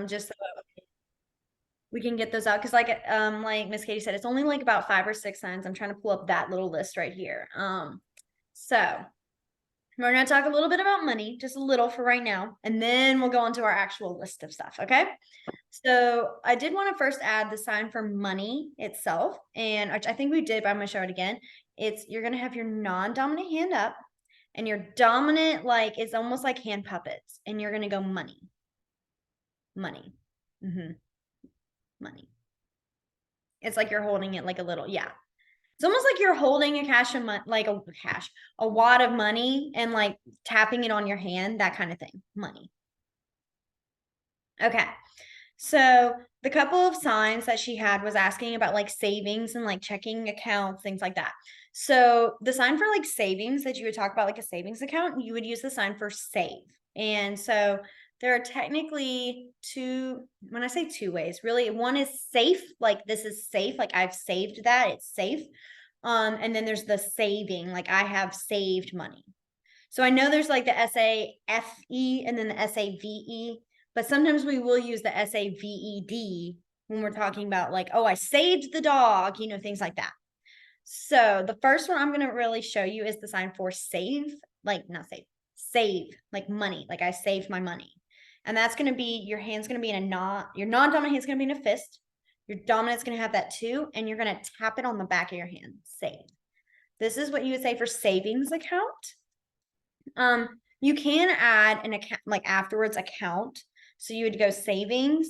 just so we can get those out. Cause like Miss Katie said, it's only like about 5 or 6 signs. I'm trying to pull up that little list right here. So we're going to talk a little bit about money, just a little for right now, and then we'll go on to our actual list of stuff. Okay. So I did want to first add the sign for money itself, and which I think we did, but I'm going to show it again. You're going to have your non-dominant hand up, and your dominant, like, it's almost like hand puppets, and you're going to go money, money, money. It's like you're holding it like a little, yeah. It's almost like you're holding a cash of money, like a wad of money, and like tapping it on your hand, that kind of thing. Money. Okay. So the couple of signs that she had was asking about like savings and like checking accounts, things like that. So the sign for like savings that you would talk about, like a savings account, you would use the sign for save. And so there are technically two, when I say two ways, really, one is safe, like this is safe, like I've saved that, it's safe. And then there's the saving, like I have saved money. So I know there's like the SAFE and then the SAVE, but sometimes we will use the SAVED when we're talking about like, oh, I saved the dog, things like that. So the first one I'm going to really show you is the sign for save, like not save, like money, like I saved my money. And that's going to be, your hand's going to be in your non-dominant hand's going to be in a fist. Your dominant's going to have that too. And you're going to tap it on the back of your hand, save. This is what you would say for savings account. You can add an account, like afterwards account. So you would go savings,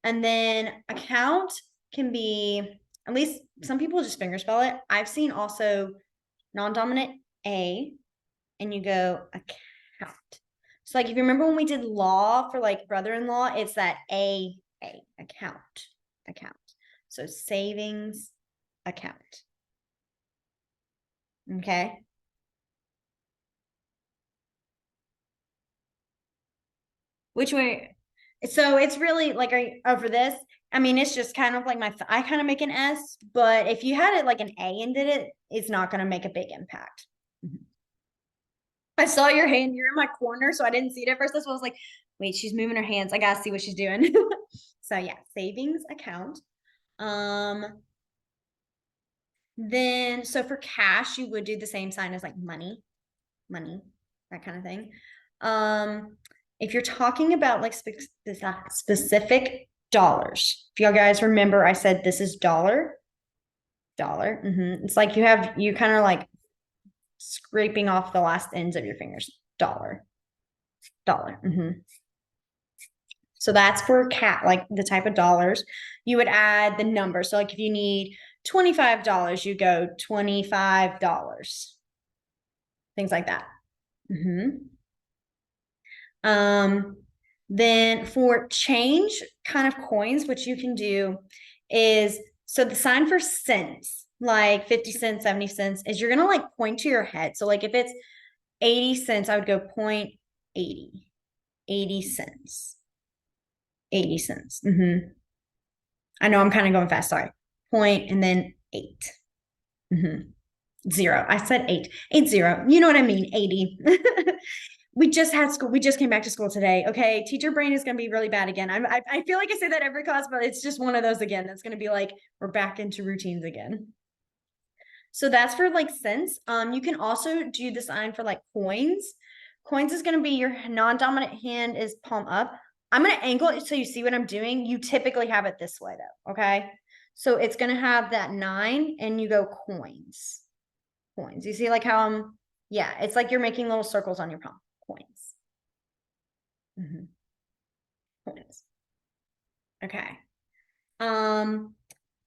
and then account can be, at least some people just finger spell it. I've seen also non-dominant A, and you go account. So like if you remember when we did law for like brother-in-law, it's that A account. So savings account. Okay. Which way? So it's really like over this. I mean, it's just kind of like I kind of make an S, but if you had it like an A and did it, it's not going to make a big impact. I saw your hand. You're in my corner, so I didn't see it at first. That's why I was like, wait, she's moving her hands. I gotta see what she's doing. So yeah, savings account. Um, then so for cash, you would do the same sign as like money, that kind of thing. If you're talking about like specific dollars, if y'all guys remember, I said this is dollar. It's like you kind of like scraping off the last ends of your fingers. Dollar. So that's for like the type of dollars. You would add the number. So like if you need $25, you go $25. Things like that. Then for change kind of coins, what you can do is, so the sign for cents, like 50 cents, 70 cents, is you're going to like point to your head. So like if it's 80 cents, I would go point 80, 80 cents, 80 cents. I know I'm kind of going fast. Sorry. Point and then 8. 0. I said 8. 80. You know what I mean? 80. We just had school. We just came back to school today. Okay. Teacher brain is going to be really bad again. I feel like I say that every class, but it's just one of those again. That's going to be like, we're back into routines again. So that's for like cents. You can also do the sign for like coins. Coins is going to be your non-dominant hand is palm up. I'm going to angle it so you see what I'm doing. You typically have it this way though. Okay. So it's going to have that 9 and you go coins. You see like how yeah, it's like you're making little circles on your palm. Coins. Coins. Okay.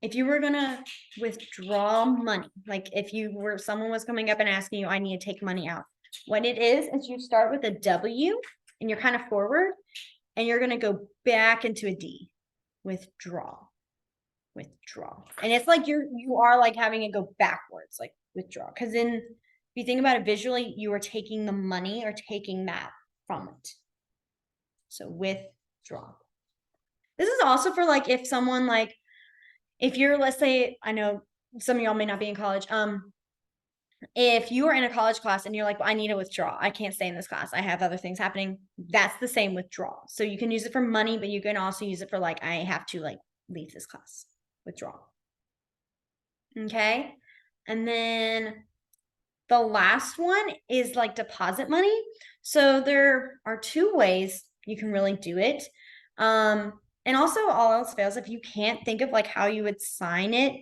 If you were gonna withdraw money, like if someone was coming up and asking you, I need to take money out. What it is you start with a W and you're kind of forward and you're gonna go back into a D. Withdraw. And it's like you are like having it go backwards, like withdraw. Because if you think about it visually, you are taking the money or taking that from it. So withdraw. This is also for like if someone like, if you're, let's say, I know some of y'all may not be in college. if you are in a college class and you're like, well, I need to withdraw, I can't stay in this class, I have other things happening, that's the same withdrawal. So you can use it for money, but you can also use it for like, I have to like leave this class, withdrawal. Okay. And then the last one is like deposit money. So there are two ways you can really do it. And also, all else fails, if you can't think of like how you would sign it,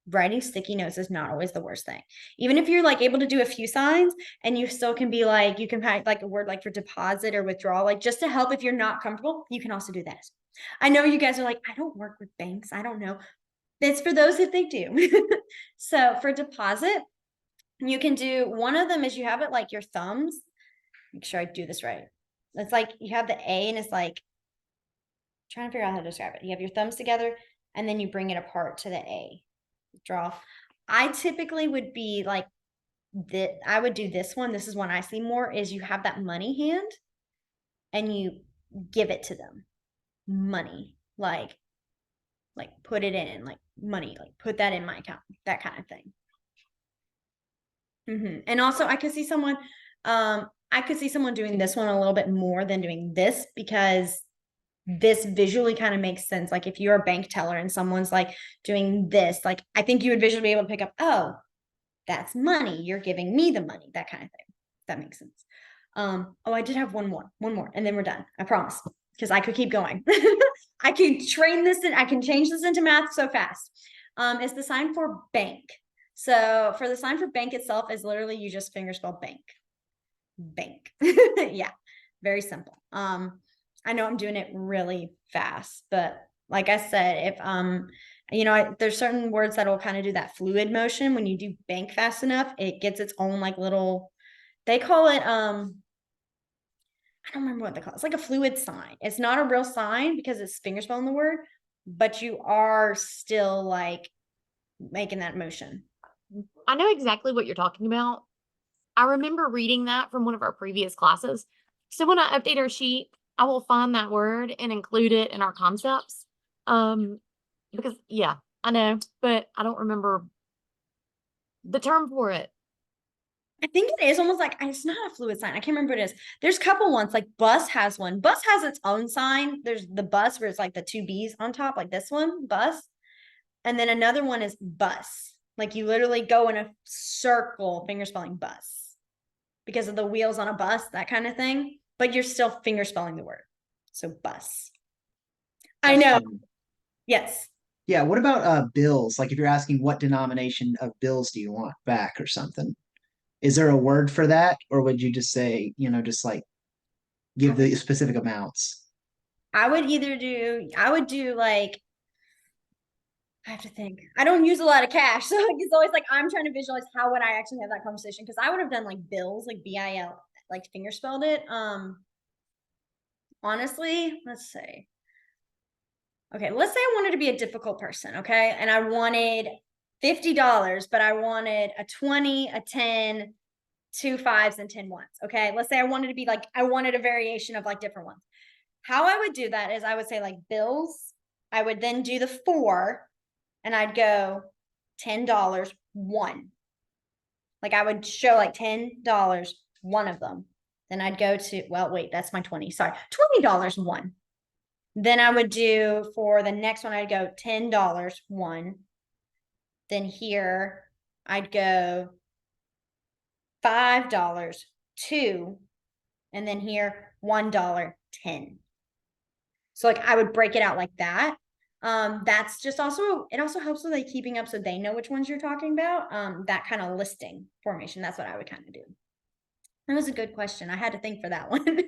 writing sticky notes is not always the worst thing. Even if you're like able to do a few signs and you still can be like, you can have like a word like for deposit or withdrawal, like just to help if you're not comfortable, you can also do that. I know you guys are like, I don't work with banks, I don't know. It's for those if they do. So for deposit, you can do one of them is you have it like your thumbs. Make sure I do this right. It's like you have the A and it's like trying to figure out how to describe it. You have your thumbs together and then you bring it apart to the A. Draw. I typically would be like that. I would do this one. This is one I see more is you have that money hand and you give it to them. Money. Like put it in, like money, like put that in my account, that kind of thing. And also I could see someone doing this one a little bit more than doing this because this visually kind of makes sense. Like if you're a bank teller and someone's like doing this, like I think you would visually be able to pick up, oh, that's money. You're giving me the money, that kind of thing. That makes sense. Oh, I did have one more, and then we're done. I promise. Because I could keep going. I could train this and I can change this into math so fast. It's the sign for bank. So for the sign for bank itself is literally you just fingerspell bank. Bank. Yeah, very simple. I know I'm doing it really fast, but like I said, if there's certain words that will kind of do that fluid motion. When you do bank fast enough, it gets its own like little, they call it I don't remember what they call it. It's like a fluid sign. It's not a real sign because it's fingerspelling the word, but you are still like making that motion. I know exactly what you're talking about. I remember reading that from one of our previous classes. So when I update our sheet, I will find that word and include it in our concepts. Because yeah, I know, but I don't remember the term for it. I think it is almost like it's not a fluid sign. I can't remember what it is. There's a couple ones like bus has one. Bus has its own sign. There's the bus where it's like the two B's on top, like this one, bus. And then another one is bus. Like you literally go in a circle fingerspelling bus because of the wheels on a bus, that kind of thing. But you're still fingerspelling the word. So bus. I know. Yes. Yeah, what about bills? Like if you're asking what denomination of bills do you want back or something? Is there a word for that? Or would you just say, just like give the specific amounts? I would do like, I have to think. I don't use a lot of cash. So like, it's always like I'm trying to visualize how would I actually have that conversation. Cause I would have done like bills, like BIL, like finger spelled it. Honestly, let's say. Okay, let's say I wanted to be a difficult person, okay? And I wanted $50, but I wanted a 20, a 10, 2 5s, and 10 ones. Okay. Let's say I wanted to be like, I wanted a variation of like different ones. How I would do that is I would say like bills. I would then do the 4 and I'd go $10, one. Like I would show like $10, one of them. Then I'd go to, well, wait, that's my 20. Sorry, $20, one. Then I would do for the next one, I'd go $10, one. Then here I'd go $5, two. And then here $1, 10. So like I would break it out like that. That's just also, it also helps with like keeping up so they know which ones you're talking about. That kind of listing formation. That's what I would kind of do. That was a good question. I had to think for that one.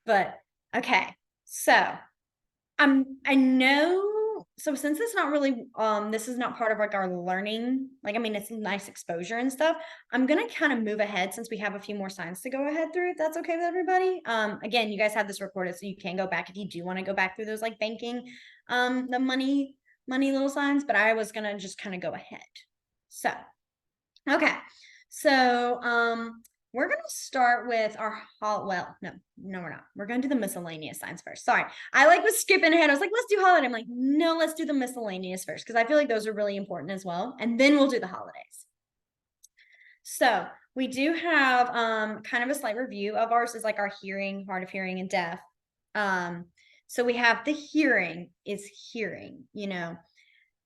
But okay. So I know, so since it's not really this is not part of like our learning, like I mean it's nice exposure and stuff, I'm gonna kind of move ahead since we have a few more signs to go ahead through, if that's okay with everybody. Again, you guys have this recorded so you can go back if you do want to go back through those like banking, the money little signs, but I was gonna just kind of go ahead. So okay. So we're going to start with our well, no, we're not. We're going to do the miscellaneous signs first. Sorry. I like was skipping ahead. I was like, let's do holiday. I'm like, no, let's do the miscellaneous first because I feel like those are really important as well. And then we'll do the holidays. So we do have kind of a slight review of ours is like our hearing, hard of hearing, and deaf. So we have the hearing is hearing, you know.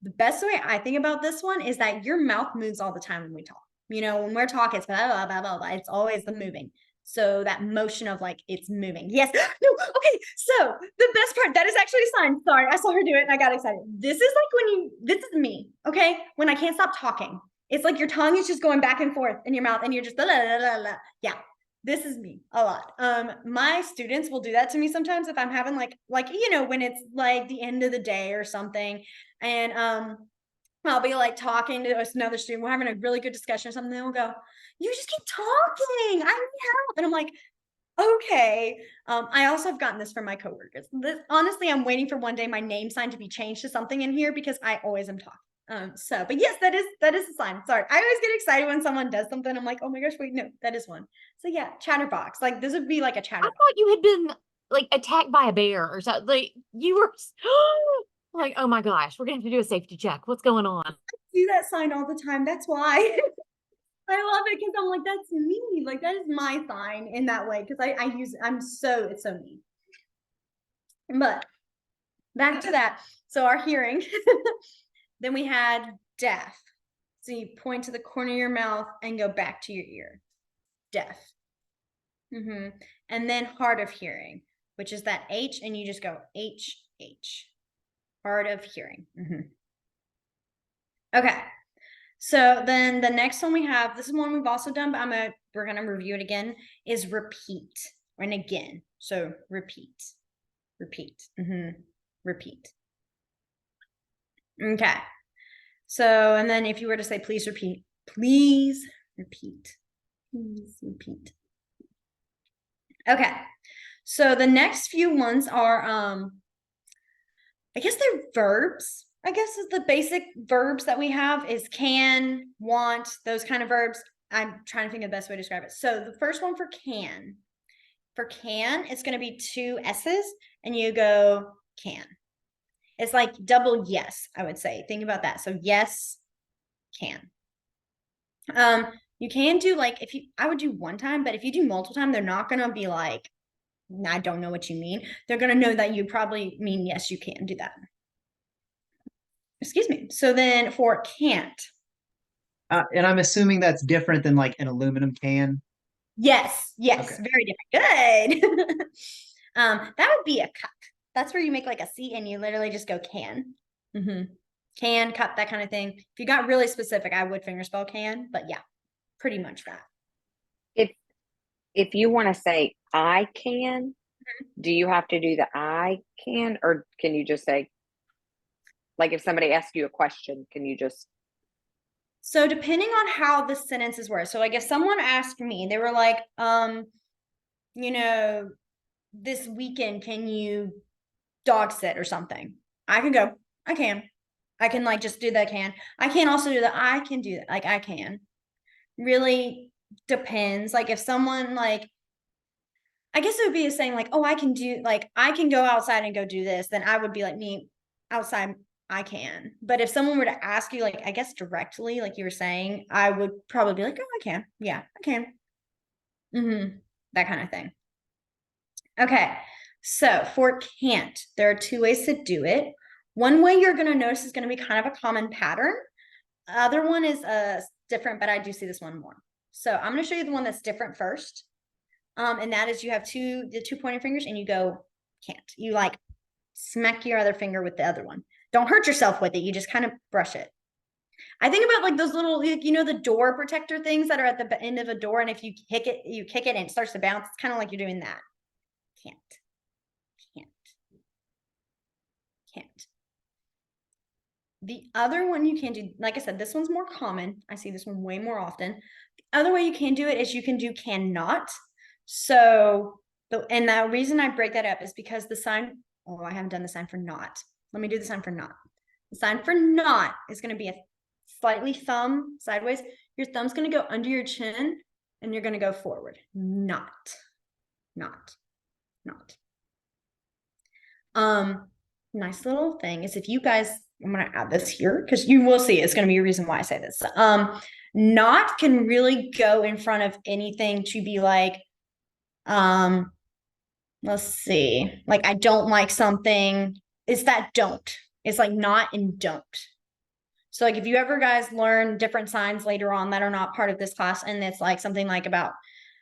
The best way I think about this one is that your mouth moves all the time when we talk. You know, when we're talking, it's blah, blah, blah, blah, blah. It's always the moving. So that motion of like it's moving. Yes. No. Okay. So the best part, that is actually a sign. Sorry, I saw her do it and I got excited. This is like when this is me. Okay. When I can't stop talking. It's like your tongue is just going back and forth in your mouth and you're just blah, blah, blah, blah, blah. Yeah. This is me a lot. My students will do that to me sometimes if I'm having like, you know, when it's like the end of the day or something. And I'll be like talking to another student. We're having a really good discussion or something. They'll go, "You just keep talking. I need help." And I'm like, "Okay." I also have gotten this from my coworkers. Honestly, I'm waiting for one day my name sign to be changed to something in here because I always am talking. But yes, that is a sign. Sorry, I always get excited when someone does something. I'm like, "Oh my gosh, wait, no, that is one." So yeah, chatterbox. Like this would be like a I chatterbox. thought you had been like attacked by a bear or something. Like you were like, oh my gosh, we're gonna have to do a safety check. What's going on? Do that sign all the time. That's why. I love it because I'm like, that's me. Like that is my sign in that way. Because I use it's so me. But back to that. So our hearing. Then we had deaf. So you point to the corner of your mouth and go back to your ear. Deaf. And then hard of hearing, which is that H, and you just go H, H. Hard of hearing. Okay. So then the next one we have, this is one we've also done, but we're gonna review it again, is repeat and again. So repeat, repeat, repeat. Okay. So, and then if you were to say, please repeat, please repeat, please repeat. Okay. So the next few ones are, I guess they're verbs. I guess is the basic verbs that we have is can, want, those kind of verbs. I'm trying to think of the best way to describe it. So the first one for can, it's going to be two S's and you go can. It's like double yes, I would say. Think about that. So yes, can. You can do like, I would do one time, but if you do multiple times, they're not going to be like, I don't know what you mean. They're going to know that you probably mean, yes, you can do that. Excuse me. So then for can't. And I'm assuming that's different than like an aluminum can. Yes, Okay. very different. Good. That would be a cup. That's where you make like a C and you literally just go can. Can, cup, that kind of thing. If you got really specific, I would fingerspell can, but yeah, pretty much that. If you want to say I can, do you have to do the I can, or can you just say, like if somebody asks you a question, can you just? So depending on how the sentences were, so like if someone asked me, they were like, you know, this weekend, can you dog sit or something? I can go, I can. I can like just do that can. I can also do that. I can do that. Like I can. Really depends. Like if someone like, I guess it would be saying like, oh, I can do like I can go outside and go do this, then I would be like me outside, I can. But if someone were to ask you, like, I guess directly, like you were saying, I would probably be like, oh, I can. Yeah, I can. That kind of thing. Okay. So for can't, there are two ways to do it. One way you're going to notice is going to be kind of a common pattern. Other one is different, but I do see this one more. So I'm going to show you the one that's different first. And that is you have the two pointing fingers and you go can't. You like smack your other finger with the other one. Don't hurt yourself with it. You just kind of brush it. I think about like those little, you know, the door protector things that are at the end of a door. And if you kick it and it starts to bounce. It's kind of like you're doing that. Can't. The other one you can do, like I said, this one's more common. I see this one way more often. The other way you can do it is you can do cannot. So, and the reason I break that up is because the sign, oh, I haven't done the sign for not. Let me do the sign for not. The sign for not is going to be a slightly thumb sideways. Your thumb's going to go under your chin and you're going to go forward. Not. Nice little thing is if you guys, I'm going to add this here because you will see it's going to be a reason why I say this. Not can really go in front of anything to be like, let's see, like I don't like something. It's that don't. It's like not and don't. So like if you ever guys learn different signs later on that are not part of this class, and it's like something like about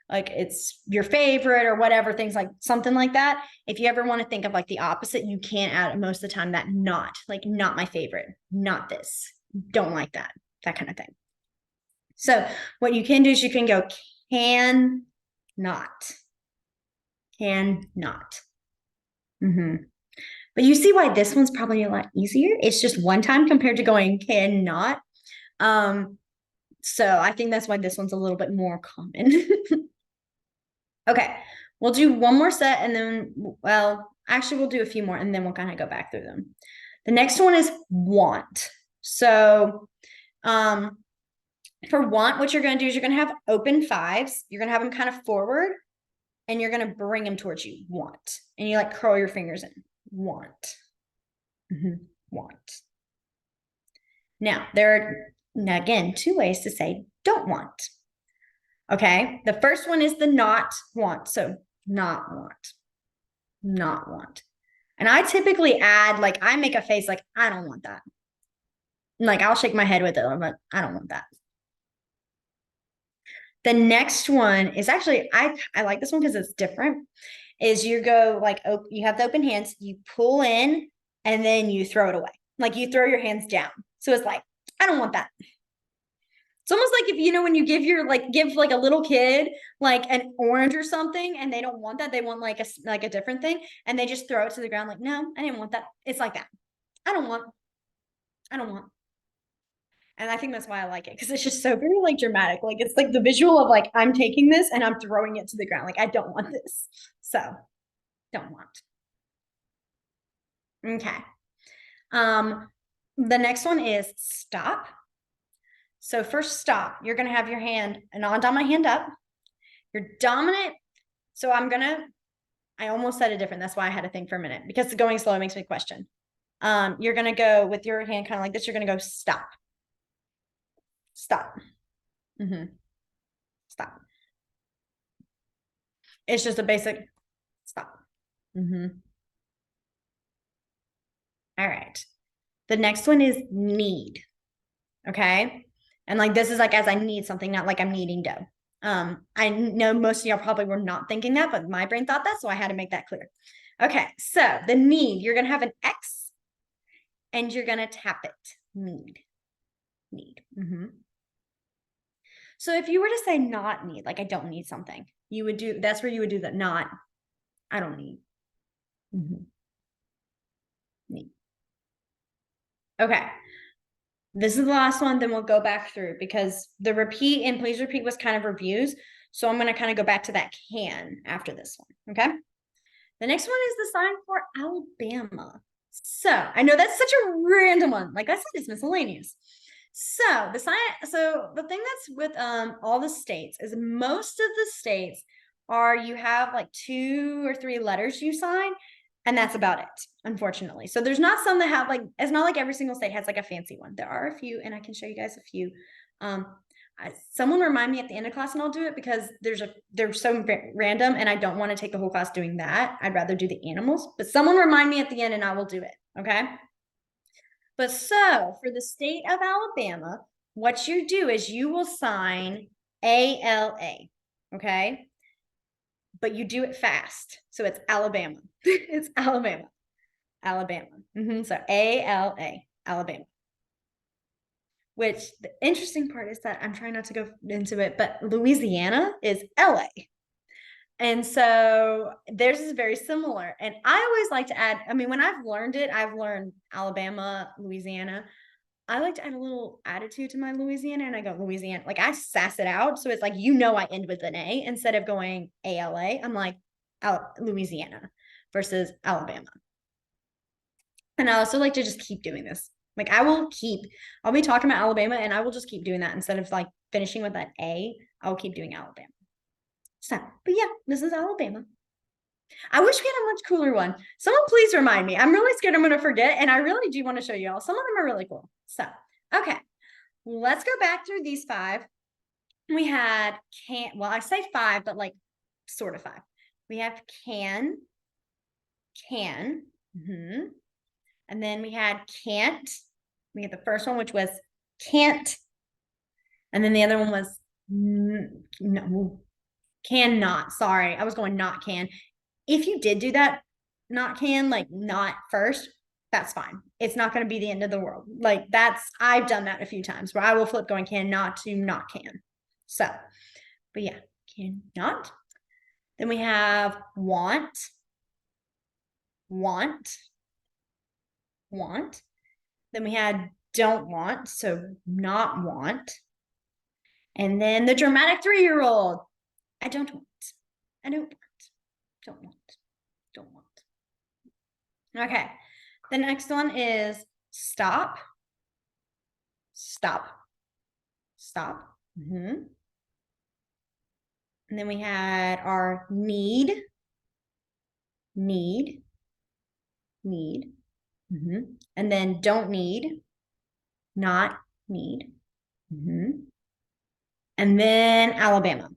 like it's your favorite or whatever, things like something like that. If you ever want to think of like the opposite, you can't add most of the time that not, like not my favorite, not this, don't like that kind of thing. So what you can do is you can go can not. But you see why this one's probably a lot easier. It's just one time compared to going cannot. So I think that's why this one's a little bit more common. Okay, we'll do one more set and then, well, actually we'll do a few more and then we'll kind of go back through them. The next one is want. So for want, what you're going to do is you're going to have open fives. You're going to have them kind of forward and you're going to bring them towards you. Want. And you like curl your fingers in. Want. Want. Now, there are, again, two ways to say don't want. Okay, the first one is the not want. So not want, not want. And I typically add, like, I make a face like, I don't want that. Like, I'll shake my head with it, but I don't want that. The next one is actually, I like this one because it's different, is you go like, you have the open hands, you pull in, and then you throw it away. Like you throw your hands down. So it's like, I don't want that. It's almost like if, you know, when you give like a little kid like an orange or something and they don't want that, they want like a different thing and they just throw it to the ground like, no, I didn't want that. It's like that. I don't want. And I think that's why I like it because it's just so very like dramatic. Like it's like the visual of like I'm taking this and I'm throwing it to the ground. Like I don't want this. So don't want. Okay. The next one is stop. So first stop, you're going to have your hand, a non-dominant hand up. Your dominant, so I almost said it different. That's why I had to think for a minute because going slow makes me question. You're going to go with your hand kind of like this. You're going to go stop. Stop. Stop. It's just a basic stop. All right. The next one is need. Okay. And like this is like as I need something, not like I'm kneading dough. I know most of y'all probably were not thinking that, but my brain thought that, so I had to make that clear. Okay, so the need, you're gonna have an X and you're gonna tap it. Need. So if you were to say not need, like I don't need something, you would do, that's where you would do that not, I don't need. Need. Okay. This is the last one, then we'll go back through because the repeat and please repeat was kind of reviews. So I'm going to kind of go back to that can after this one. Okay. The next one is the sign for Alabama. So I know that's such a random one. Like I said, it's miscellaneous. So the thing that's with all the states is most of the states are you have like 2 or 3 letters you sign. And that's about it, unfortunately. So there's not some that have like, it's not like every single state has like a fancy one. There are a few, and I can show you guys a few. Someone remind me at the end of class and I'll do it because they're so random and I don't want to take the whole class doing that. I'd rather do the animals, but someone remind me at the end and I will do it. Okay. But so for the state of Alabama, what you do is you will sign ALA. Okay. But you do it fast. So it's Alabama. It's Alabama. So ALA, Alabama. Which the interesting part is that I'm trying not to go into it, but Louisiana is LA. And so theirs is very similar. And I always like to add, I mean, when I've learned it, I've learned Alabama, Louisiana. I like to add a little attitude to my Louisiana and I go Louisiana, like I sass it out. So it's like, you know, I end with an A instead of going ALA. I'm like Louisiana versus Alabama. And I also like to just keep doing this. Like I'll be talking about Alabama and I will just keep doing that instead of like finishing with that A, I'll keep doing Alabama. So, but yeah, this is Alabama. I wish we had a much cooler one. Someone please remind me. I'm really scared I'm going to forget. And I really do want to show you all. Some of them are really cool. So, okay. let's go back through these 5. We had well, I say 5, but like sort of 5. We have can. And then we had can't. We had the first one, which was can't. And then the other one was no, cannot. Sorry, I was going not can. If you did do that, not can, like not first, that's fine. It's not going to be the end of the world. Like I've done that a few times where I will flip going can not to not can. So, but yeah, cannot. Then we have want. Then we had don't want, so not want. And then the dramatic 3-year-old. I don't want. Don't want. Okay. The next one is stop. And then we had our need. And then don't need, not need. And then Alabama.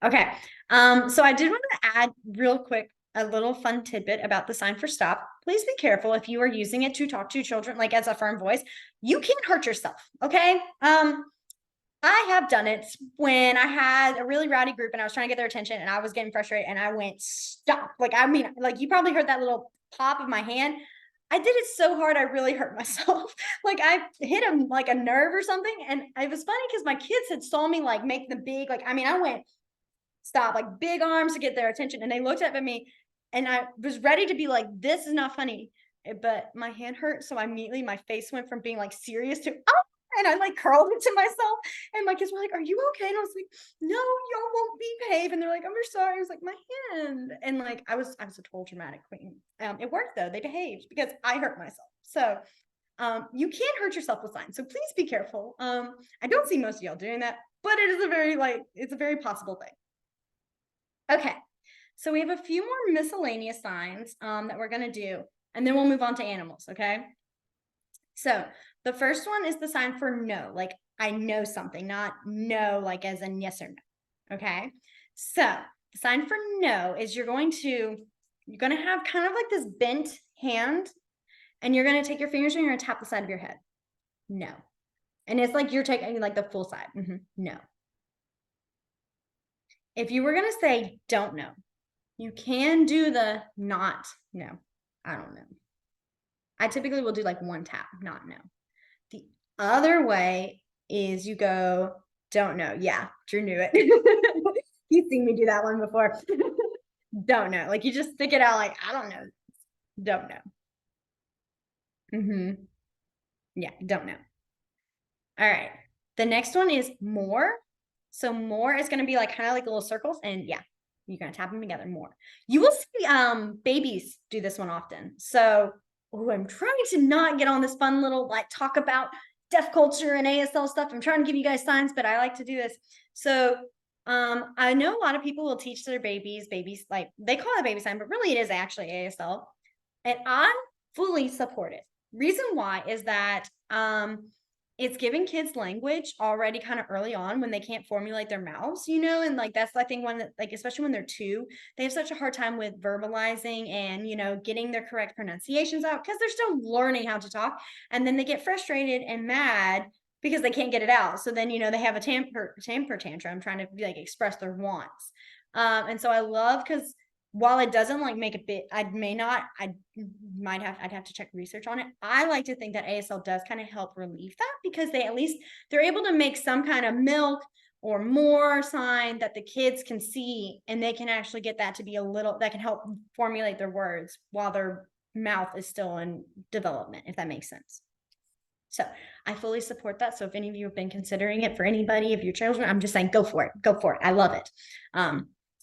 Okay. So I did want to add real quick a little fun tidbit about the sign for stop. Please be careful if you are using it to talk to children, like as a firm voice. You can't hurt yourself, okay? I have done it when I had a really rowdy group and I was trying to get their attention and I was getting frustrated and I went, stop. Like, I mean, like you probably heard that little pop of my hand. I did it so hard, I really hurt myself. Like I hit him like a nerve or something. And it was funny because my kids had saw me like make the big, like, I mean, I went, stop, like big arms to get their attention. And they looked up at me and I was ready to be like, this is not funny. But my hand hurt. So immediately my face went from being like serious to, oh, and I like curled it to myself. And my kids were like, are you okay? And I was like, no, y'all won't behave. And they're like, I'm sorry. I was like, my hand. And like, I was a total dramatic queen. It worked though. They behaved because I hurt myself. So you can't hurt yourself with signs. So please be careful. I don't see most of y'all doing that, but it is it's a very possible thing. Okay. So we have a few more miscellaneous signs that we're going to do, and then we'll move on to animals. Okay. So the first one is the sign for no, like I know something, not no, like as in yes or no. Okay. So the sign for no is you're going to have kind of like this bent hand and you're going to take your fingers and you're going to tap the side of your head. No. And it's like you're taking like the full side. No. If you were going to say don't know, you can do the not no. I don't know. I typically will do like one tap, not no. The other way is you go, don't know. Yeah, Drew knew it. You've seen me do that one before. Don't know. Like you just stick it out like, I don't know. Don't know. Yeah, don't know. All right. The next one is more. So more is going to be like kind of like little circles. And yeah, you're going to tap them together more. You will see babies do this one often. So I'm trying to not get on this fun little like talk about deaf culture and ASL stuff. I'm trying to give you guys signs, but I like to do this. So I know a lot of people will teach their babies like they call it baby sign, but really it is actually ASL. And I fully support it. Reason why is that it's giving kids language already kind of early on when they can't formulate their mouths, and like that's I think one like especially when they're 2, they have such a hard time with verbalizing and getting their correct pronunciations out because they're still learning how to talk, and then they get frustrated and mad because they can't get it out. So then they have a temper tantrum trying to like express their wants. And so I love because while it doesn't like make a bit, I'd have to check research on it. I like to think that ASL does kind of help relieve that because they're able to make some kind of milk or more sign that the kids can see, and they can actually get that to be that can help formulate their words while their mouth is still in development, if that makes sense. So I fully support that. So if any of you have been considering it for anybody of your children, I'm just saying, go for it. I love it.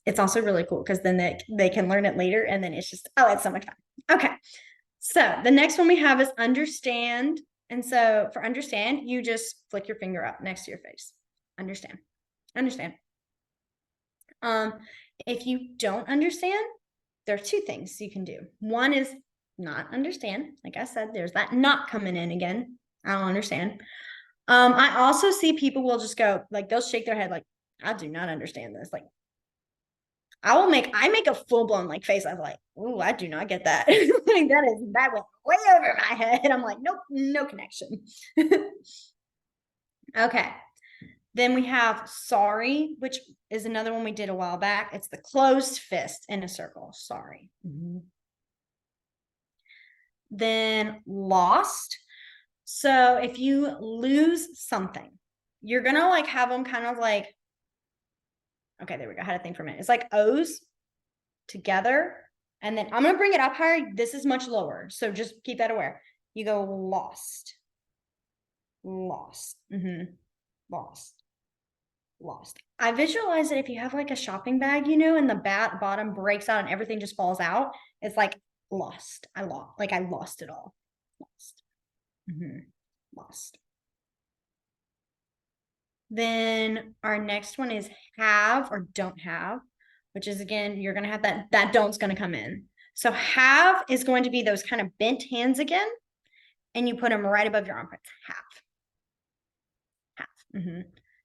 It's also really cool because then they can learn it later, and then it's so much fun. Okay. So the next one we have is understand. And so for understand, you just flick your finger up next to your face. Understand. If you don't understand, there are two things you can do. One is not understand. Like I said, there's that not coming in again. I don't understand. I also see people will just go, like, they'll shake their head like, I do not understand this. Like, I make a full-blown like face. I'm like, oh, I do not get that. Like that went way over my head. I'm like, nope, no connection. Okay. Then we have sorry, which is another one we did a while back. It's the closed fist in a circle. Sorry. Then lost. So if you lose something, you're gonna like have them kind of like, okay, there we go. I had to think for a minute. It's like O's together. And then I'm gonna bring it up higher. This is much lower. So just keep that aware. You go lost. Lost. Lost. Lost. I visualize it if you have like a shopping bag, you know, and the bottom breaks out and everything just falls out. It's like lost. I lost it all. Lost. Lost. Then our next one is have or don't have, which is again, you're going to have that don't's going to come in. So have is going to be those kind of bent hands again, and you put them right above your armpits. Have.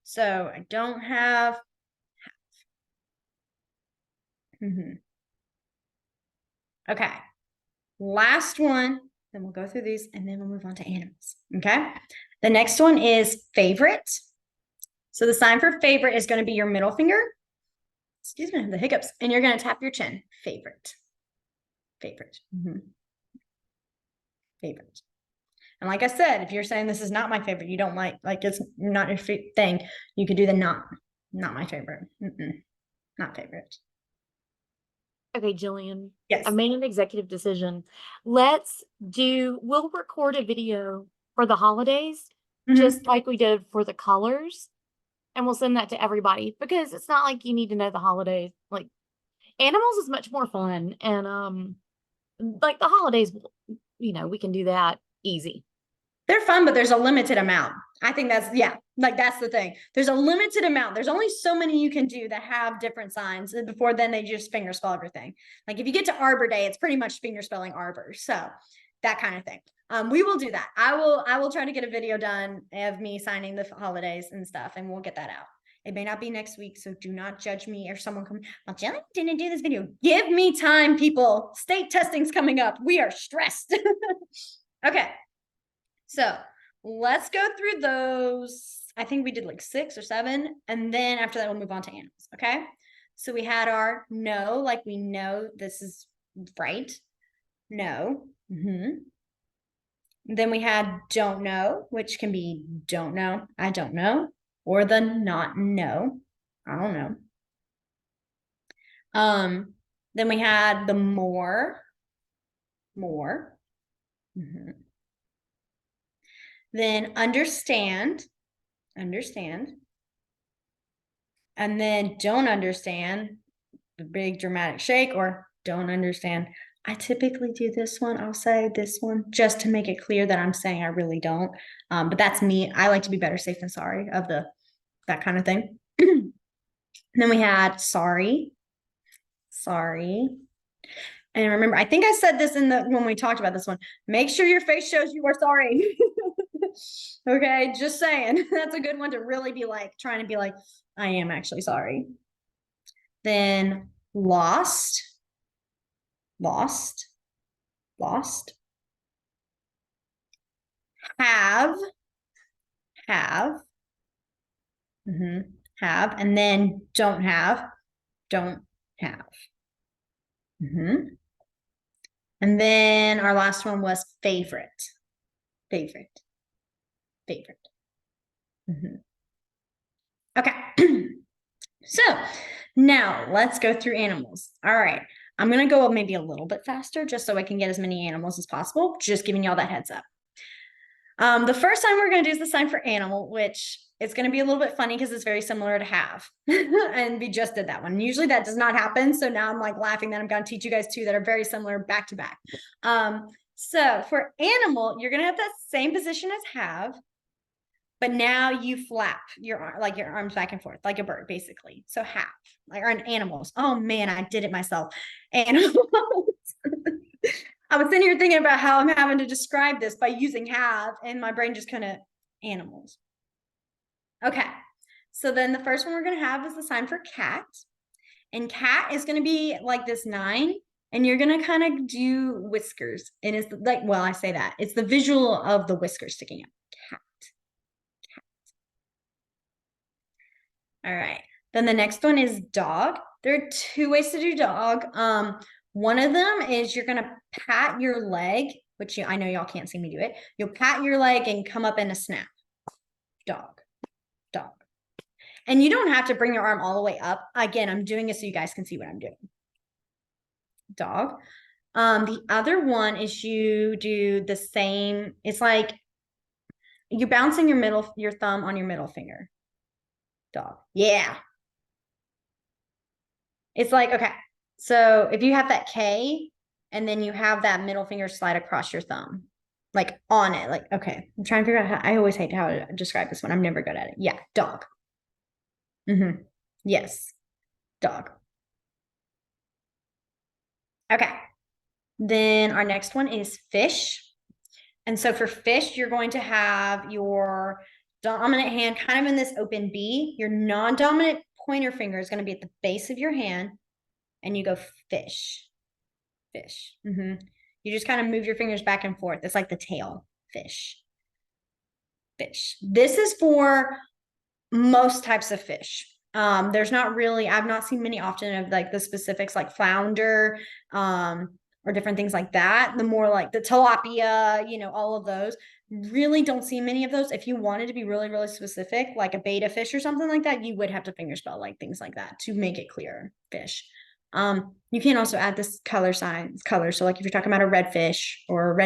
So I don't have. Okay. Last one, then we'll go through these and then we'll move on to animals. Okay. The next one is favorite. So the sign for favorite is going to be your middle finger. Excuse me, the hiccups. And you're going to tap your chin. Favorite. Favorite. Favorite. And like I said, if you're saying this is not my favorite, you don't like it's not your thing, you could do the not my favorite. Not favorite. Okay, Gillian. Yes. I made an executive decision. We'll record a video for the holidays, just like we did for the colors. And we'll send that to everybody because it's not like you need to know the holidays. Like animals is much more fun. And like the holidays, you know, we can do that easy. They're fun, but there's a limited amount. I think that's the thing. There's a limited amount. There's only so many you can do that have different signs. Before then, they just finger spell everything. Like if you get to Arbor Day, it's pretty much finger spelling arbor. So that kind of thing. We will do that. I will try to get a video done of me signing the holidays and stuff, and we'll get that out. It may not be next week, so do not judge me or someone come. Well, Jelly didn't do this video. Give me time, people. State testing's coming up. We are stressed. Okay. So let's go through those. I think we did like 6 or 7. And then after that, we'll move on to animals. Okay. So we had our no, like we know this is right. No. Then we had don't know, which can be don't know, I don't know, or the not know, I don't know. Then we had the more. Then understand. And then don't understand, the big dramatic shake, or don't understand. I typically do this one. I'll say this one just to make it clear that I'm saying I really don't. But that's me. I like to be better safe than sorry of that kind of thing. Then we had sorry. And remember, I think I said this when we talked about this one. Make sure your face shows you are sorry. Okay, just saying. That's a good one to really be like trying to be like, I am actually sorry. Then lost. Have. Have, and then don't have. And then our last one was favorite. Okay. So now let's go through animals. All right. I'm going to go maybe a little bit faster just so I can get as many animals as possible. Just giving y'all that heads up. The first sign we're going to do is the sign for animal, which it's going to be a little bit funny because it's very similar to have. And we just did that one. Usually that does not happen. So now I'm like laughing that I'm going to teach you guys 2 that are very similar back to back. So for animal, you're going to have that same position as have, but now you flap your arms back and forth like a bird, basically. So have, like, or animals. Oh man, I did it myself. Animals. I was sitting here thinking about how I'm having to describe this by using have, and my brain just kind of animals. Okay, so then the first one we're going to have is the sign for cat. And cat is going to be like this 9, and you're going to kind of do whiskers. And it's like, well, I say that. It's the visual of the whiskers sticking out. Cat. All right. Then the next one is dog. There are 2 ways to do dog. One of them is you're going to pat your leg, which I know y'all can't see me do it. You'll pat your leg and come up in a snap. Dog. Dog. And you don't have to bring your arm all the way up. Again, I'm doing it so you guys can see what I'm doing. Dog. The other one is you do the same. It's like you're bouncing your thumb on your middle finger. Dog. Yeah. It's like, okay. So if you have that K and then you have that middle finger slide across your thumb, like on it, like, okay, I'm trying to figure out how, I always hate how to describe this one. I'm never good at it. Yeah. Dog. Yes. Dog. Okay. Then our next one is fish. And so for fish, you're going to have your dominant hand kind of in this open B. Your non-dominant pointer finger is going to be at the base of your hand, and you go fish, fish. You just kind of move your fingers back and forth. It's like the tail, fish, fish. This is for most types of fish. There's not really, I've not seen many often of like the specifics like flounder, or different things like that. The more like the tilapia, all of those. Really don't see many of those. If you wanted to be really, really specific, like a betta fish or something like that, you would have to fingerspell like things like that to make it clear. Fish. You can also add this color. So like if you're talking about a redfish or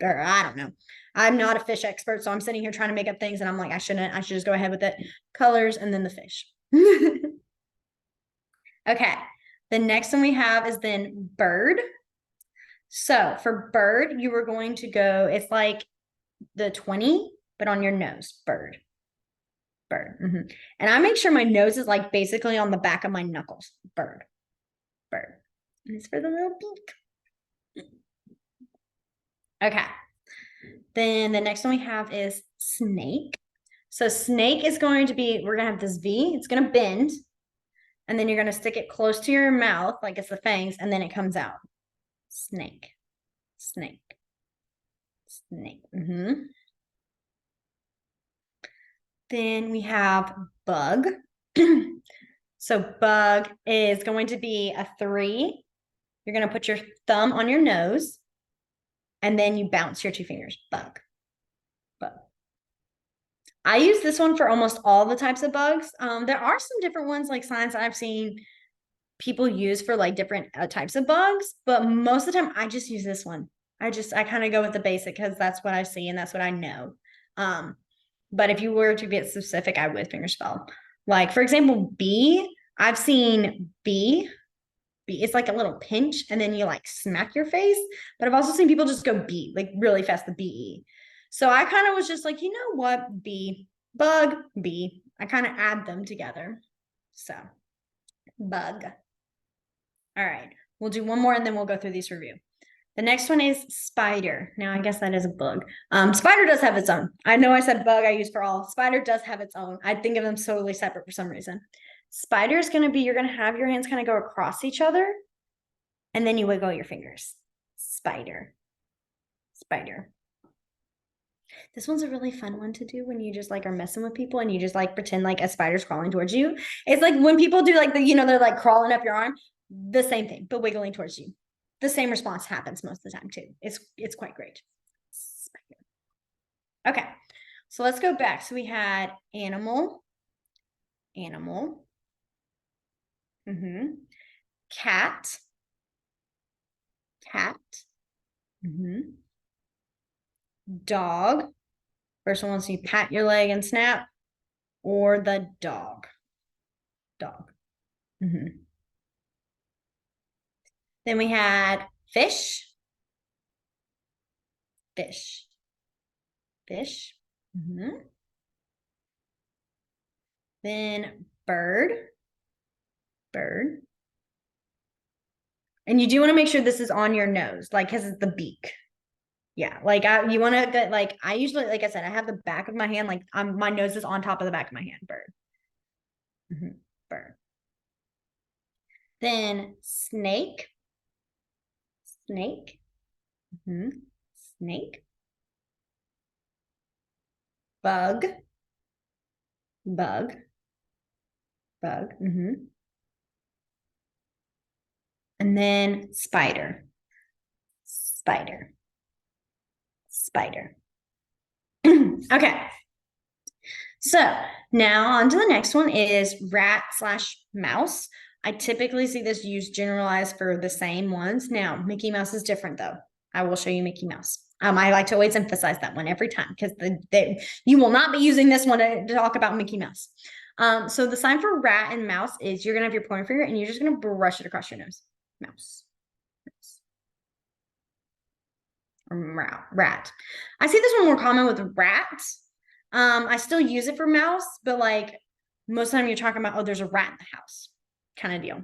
or I don't know. I'm not a fish expert, so I'm sitting here trying to make up things and I'm like, I should just go ahead with it. Colors and then the fish. Okay. The next one we have is then bird. So for bird, you were going to go, it's like the 20, but on your nose, bird. Bird. And I make sure my nose is like basically on the back of my knuckles. Bird. Bird. And it's for the little beak. Okay. Then the next one we have is snake. So snake is going to be, we're going to have this V. It's going to bend. And then you're going to stick it close to your mouth, like it's the fangs, and then it comes out. Snake. Snake. Snake. Then we have bug. So bug is going to be a 3. You're going to put your thumb on your nose, and then you bounce your 2 fingers. Bug. Bug. I use this one for almost all the types of bugs. There are some different ones like signs I've seen people use for like different types of bugs, but most of the time I just use this one. I kind of go with the basic because that's what I see and that's what I know. But if you were to get specific, I would fingerspell. Like for example, B, I've seen B. It's like a little pinch and then you like smack your face. But I've also seen people just go B, like really fast, the B. So I kind of was just like, you know what, B, bug, B. I kind of add them together. So bug. All right, we'll do one more and then we'll go through these review. The next one is spider. Now I guess that is a bug. Spider does have its own. I know I said bug I use for all. Spider does have its own. I think of them totally separate for some reason. Spider is going to be, you're going to have your hands kind of go across each other and then you wiggle your fingers. Spider. Spider. This one's a really fun one to do when you just like are messing with people and you just like pretend like a spider's crawling towards you. It's like when people do like they're like crawling up your arm, the same thing, but wiggling towards you. The same response happens most of the time too. It's quite great. Spider. Okay, so let's go back. So we had animal, cat, dog. First one wants you pat your leg and snap, or the dog. Then we had fish. Then bird. Bird. And you do want to make sure this is on your nose, like, because it's the beak. Yeah, like you want to get, like, I usually, like I said, I have the back of my hand, like my nose is on top of the back of my hand. Bird. Bird. Then snake. Snake. Snake. Bug. Bug. Bug. And then spider. Spider. Spider. Okay. So now on to the next one is rat/mouse. I typically see this used generalized for the same ones. Now, Mickey Mouse is different though. I will show you Mickey Mouse. I like to always emphasize that one every time because you will not be using this one to talk about Mickey Mouse. So the sign for rat and mouse is you're going to have your pointer finger and you're just going to brush it across your nose. Mouse. Rat. I see this one more common with rat. I still use it for mouse, but like most of the time you're talking about, oh, there's a rat in the house kind of deal.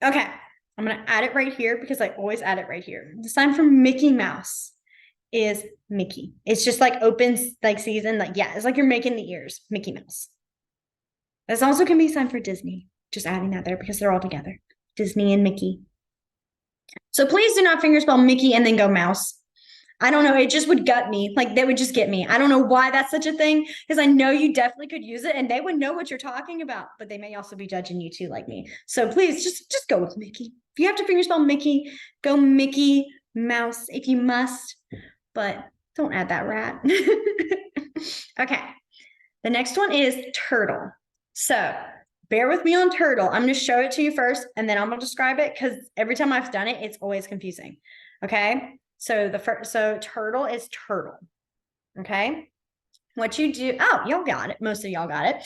Okay, I'm going to add it right here because I always add it right here. The sign for Mickey Mouse is Mickey. It's just like open, like season, like, yeah, it's like you're making the ears, Mickey Mouse. This also can be a sign for Disney. Just adding that there because they're all together. Disney and Mickey. So please do not fingerspell Mickey and then go mouse. I don't know. It just would gut me. Like, that would just get me. I don't know why that's such a thing because I know you definitely could use it and they would know what you're talking about, but they may also be judging you too, like me. So please just go with Mickey. If you have to fingerspell Mickey, go Mickey Mouse if you must, but don't add that rat. Okay. The next one is turtle. So bear with me on turtle. I'm going to show it to you first and then I'm going to describe it because every time I've done it, it's always confusing. Okay. So turtle is turtle. Okay. What you do, oh, y'all got it. Most of y'all got it.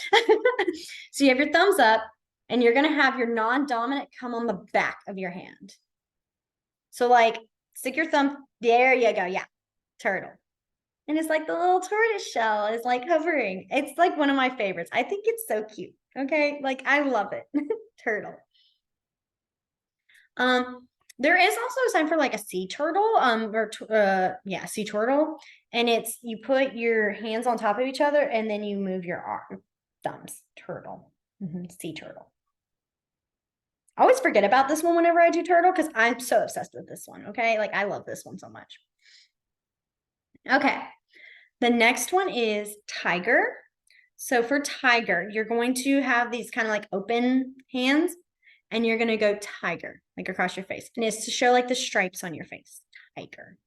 So you have your thumbs up and you're going to have your non-dominant come on the back of your hand. So like stick your thumb, there you go. Yeah. Turtle. And it's like the little tortoise shell is like hovering. It's like one of my favorites. I think it's so cute. Okay. Like I love it. Turtle. There is also a sign for like a sea turtle, sea turtle. And it's, you put your hands on top of each other and then you move your thumbs. Turtle. Sea turtle. I always forget about this one whenever I do turtle because I'm so obsessed with this one. Okay. Like I love this one so much. Okay. The next one is tiger. So for tiger, you're going to have these kind of like open hands and you're going to go tiger, like across your face. And it's to show like the stripes on your face. Tiger,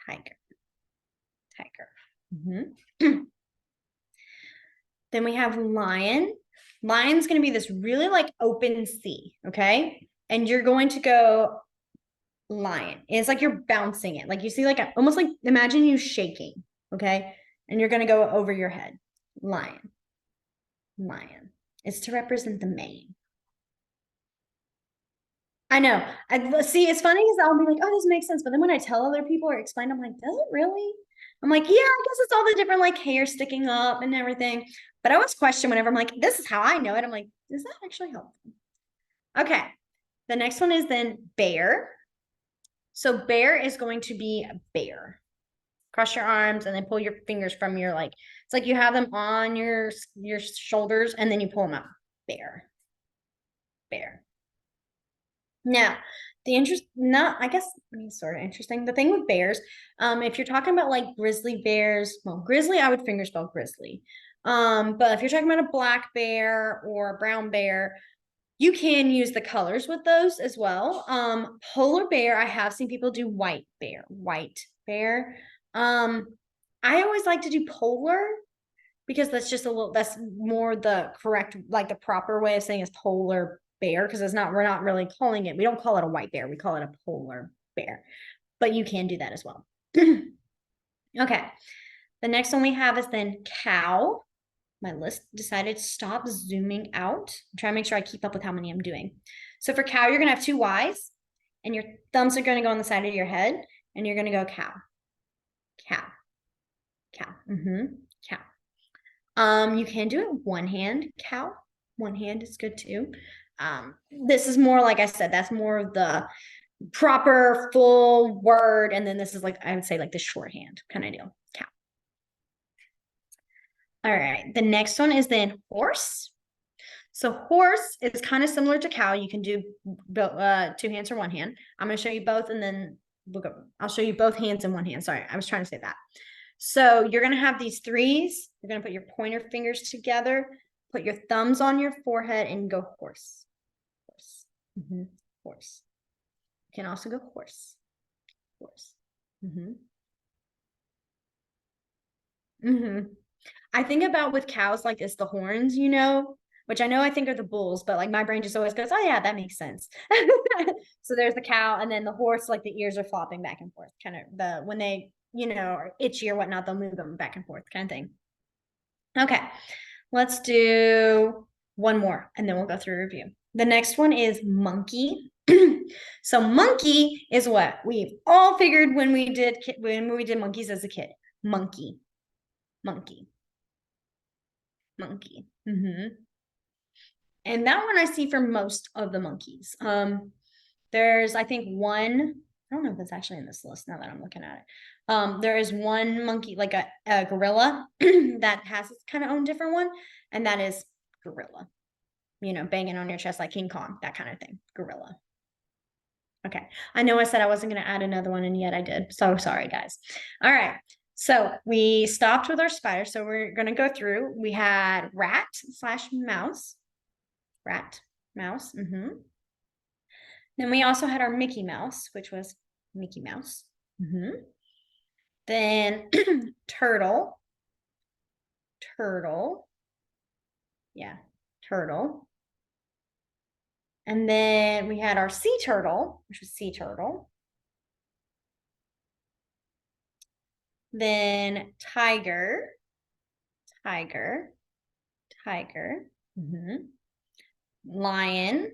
tiger, tiger. Then we have lion. Lion's going to be this really like open sea. Okay. And you're going to go lion. It's like you're bouncing it. Like you see like almost like imagine you shaking. Okay. And you're going to go over your head. Lion. Lion. It's to represent the mane. I know. I see. It's funny because I'll be like, "Oh, this makes sense," but then when I tell other people or explain, I'm like, "Does it really?" I'm like, "Yeah, I guess it's all the different like hair sticking up and everything." But I always question whenever I'm like, "This is how I know it." I'm like, "Does that actually help?" Okay. The next one is then bear. So bear is going to be a bear. Cross your arms and then pull your fingers from your like. It's like you have them on your shoulders and then you pull them out. Bear. Bear. Now, I guess sort of interesting. The thing with bears, if you're talking about like grizzly bears, well, grizzly, I would fingerspell grizzly. But if you're talking about a black bear or a brown bear, you can use the colors with those as well. Polar bear, I have seen people do white bear. I always like to do polar because that's just that's more the correct, like the proper way of saying is polar bear because we're not really calling it, we don't call it a white bear, we call it a polar bear, but you can do that as well. Okay, the next one we have is then cow. My list decided to stop zooming out. I'm trying to make sure I keep up with how many I'm doing. So for cow, you're gonna have two Y's and your thumbs are gonna go on the side of your head and you're gonna go cow. Cow. Cow. Cow. You can do it one hand, cow. One hand is good too. This is more, like I said, that's more of the proper full word. And then this is like, I would say like the shorthand kind of deal, cow. All right, the next one is then horse. So horse is kind of similar to cow. You can do two hands or one hand. I'm going to show you both, and then I'll show you both hands and one hand. Sorry, I was trying to say that. So you're going to have these threes. You're going to put your pointer fingers together, put your thumbs on your forehead, and go horse. Horse. Horse. You can also go horse. Horse. I think about with cows, like it's the horns, you know, which I know I think are the bulls, but like my brain just always goes, oh yeah, that makes sense. So there's the cow, and then the horse, like the ears are flopping back and forth, kind of when they, you know, are itchy or whatnot, they'll move them back and forth kind of thing. Okay, let's do one more and then we'll go through review. The next one is monkey. So monkey is what we've all figured when we did monkeys as a kid. Monkey. Monkey. Monkey. And that one I see for most of the monkeys. There's, I think, one, I don't know if it's actually in this list now that I'm looking at it. There is one monkey, like a gorilla, that has its kind of own different one, and that is gorilla. You know, banging on your chest like King Kong, that kind of thing. Gorilla. Okay, I know I said I wasn't going to add another one, and yet I did. So sorry, guys. All right. So we stopped with our spider. So we're going to go through. We had rat / mouse. Rat, mouse. Then we also had our Mickey Mouse, which was Mickey Mouse. Then turtle. Turtle. Yeah, turtle. And then we had our sea turtle, which was sea turtle. Then tiger, tiger, tiger. Lion,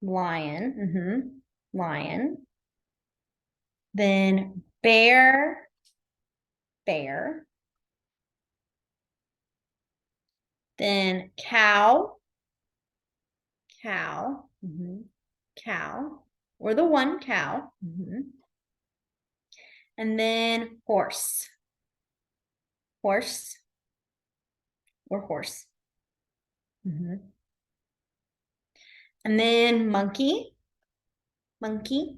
lion, lion. Then bear, bear. Then cow, cow, cow, or the one cow. And then horse, horse, or horse. And then monkey, monkey.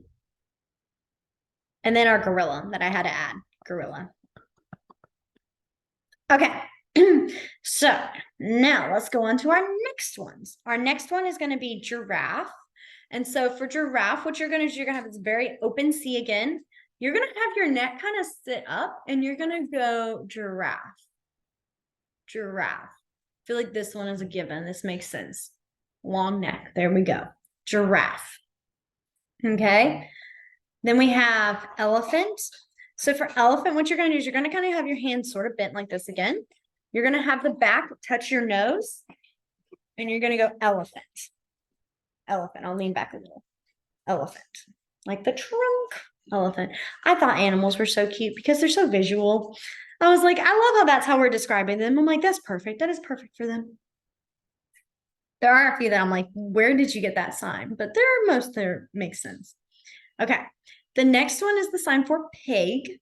And then our gorilla that I had to add, gorilla. Okay, so now let's go on to our next ones. Our next one is going to be giraffe. And so for giraffe, what you're going to do, you're going to have this very open C again. You're going to have your neck kind of sit up, and you're going to go giraffe. Giraffe. I feel like this one is a given. This makes sense. Long neck. There we go. Giraffe. Okay. Then we have elephant. So for elephant, what you're going to do is you're going to kind of have your hands sort of bent like this again. You're going to have the back touch your nose, and you're going to go elephant. Elephant. I'll lean back a little. Elephant. Like the trunk. Elephant. I thought animals were so cute because they're so visual. I was like, I love how that's how we're describing them. I'm like, that's perfect. That is perfect for them. There are a few that I'm like, where did you get that sign? But there are most that make sense. Okay. The next one is the sign for pig.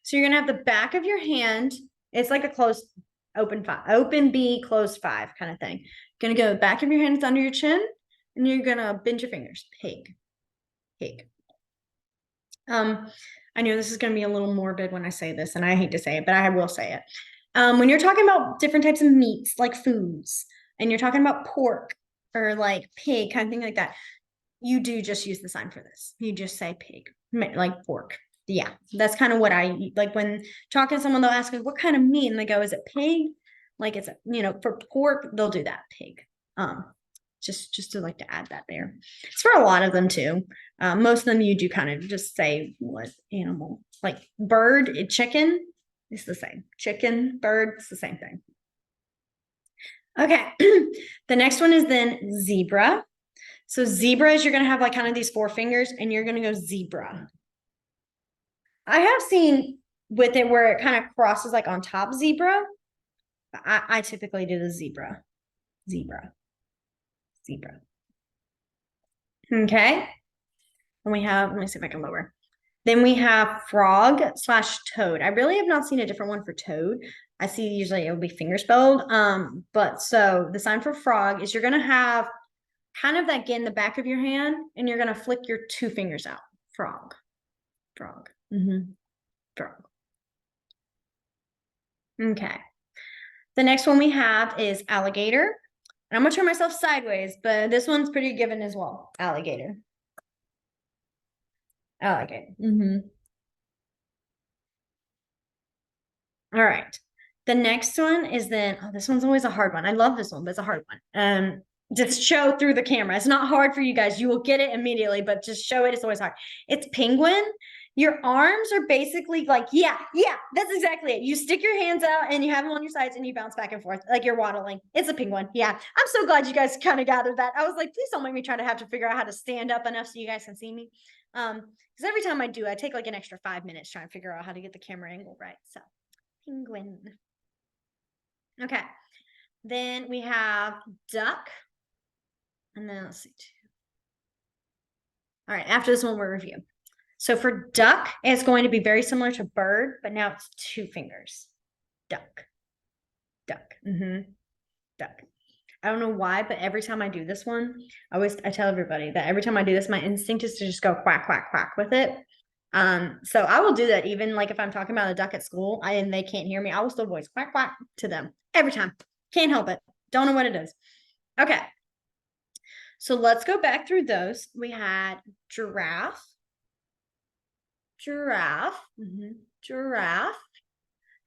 So you're going to have the back of your hand. It's like a closed, open B, closed 5 kind of thing. You're going to go back of your hand, it's under your chin, and you're going to bend your fingers. Pig. Pig. I know this is going to be a little morbid when I say this, and I hate to say it, but I will say it. When you're talking about different types of meats, like foods, and you're talking about pork or like pig, kind of thing like that, you do just use the sign for this. You just say pig, like pork. Yeah, that's kind of what I like when talking to someone. They'll ask me, what kind of meat? And they go, is it pig? Like it's, you know, for pork, they'll do that, pig. Just to like to add that there. It's for a lot of them too. Most of them you do kind of just say what animal, like bird, chicken, it's the same. Chicken, bird, it's the same thing. Okay, the next one is then zebra. So zebra is you're going to have like kind of these 4 fingers, and you're going to go zebra. I have seen with it where it kind of crosses like on top zebra. But I typically do the zebra. Zebra. Okay. And we have, let me see if I can lower. Then we have frog/toad. I really have not seen a different one for toad. I see usually it will be finger spelled. But so the sign for frog is you're gonna have kind of that in the back of your hand, and you're gonna flick your 2 fingers out. Frog. Frog. Frog. Okay. The next one we have is alligator. And I'm gonna turn myself sideways, but this one's pretty given as well. Alligator. Alligator. All right. The next one is then, oh, this one's always a hard one. I love this one, but it's a hard one. Just show through the camera. It's not hard for you guys. You will get it immediately, but just show it. It's always hard. It's penguin. Your arms are basically like, yeah, that's exactly it. You stick your hands out and you have them on your sides and you bounce back and forth like you're waddling. It's a penguin. Yeah. I'm so glad you guys kind of gathered that. I was like, please don't make me try to have to figure out how to stand up enough so you guys can see me. Because every time I do, I take like an extra 5 minutes trying to figure out how to get the camera angle right. So penguin. Okay. Then we have duck. And then let's see. All right. After this one, we'll review. So for duck, it's going to be very similar to bird, but now it's 2 fingers. Duck. Duck. Duck. I don't know why, but every time I do this one, I tell everybody that every time I do this, my instinct is to just go quack, quack, quack with it. So I will do that even like if I'm talking about a duck at school and they can't hear me, I will still voice quack, quack to them every time. Can't help it. Don't know what it is. Okay. So let's go back through those. We had giraffe. Giraffe. Giraffe.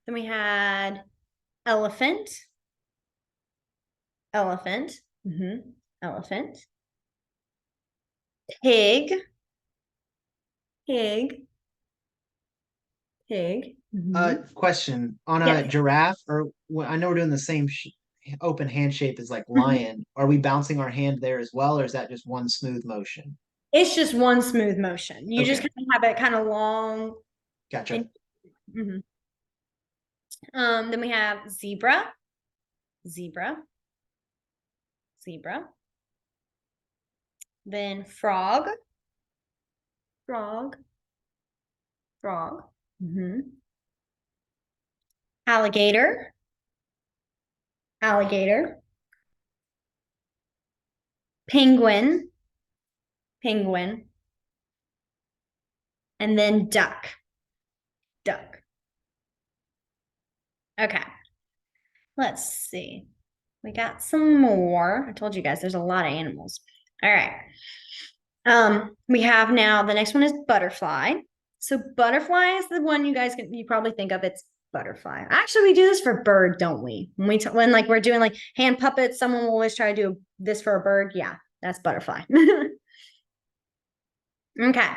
Then we had elephant. Elephant. Elephant. Pig. Pig. Pig. Question on a Yes. giraffe, or I know we're doing the same open hand shape as like lion. Are we bouncing our hand there as well, or is that just one smooth motion? It's just one smooth motion. You just Okay. kind of have it kind of long. Gotcha. Then we have zebra. Zebra. Zebra. Then frog. Frog. Frog. Alligator. Alligator. Penguin. Penguin. And then duck. Duck. Okay. Let's see. We got some more. I told you guys there's a lot of animals. All right. We have now the next one is butterfly. So butterfly is the one you guys you probably think of. It's butterfly. Actually, we do this for bird, don't we? When like we're doing like hand puppets, someone will always try to do this for a bird. Yeah, that's butterfly. Okay.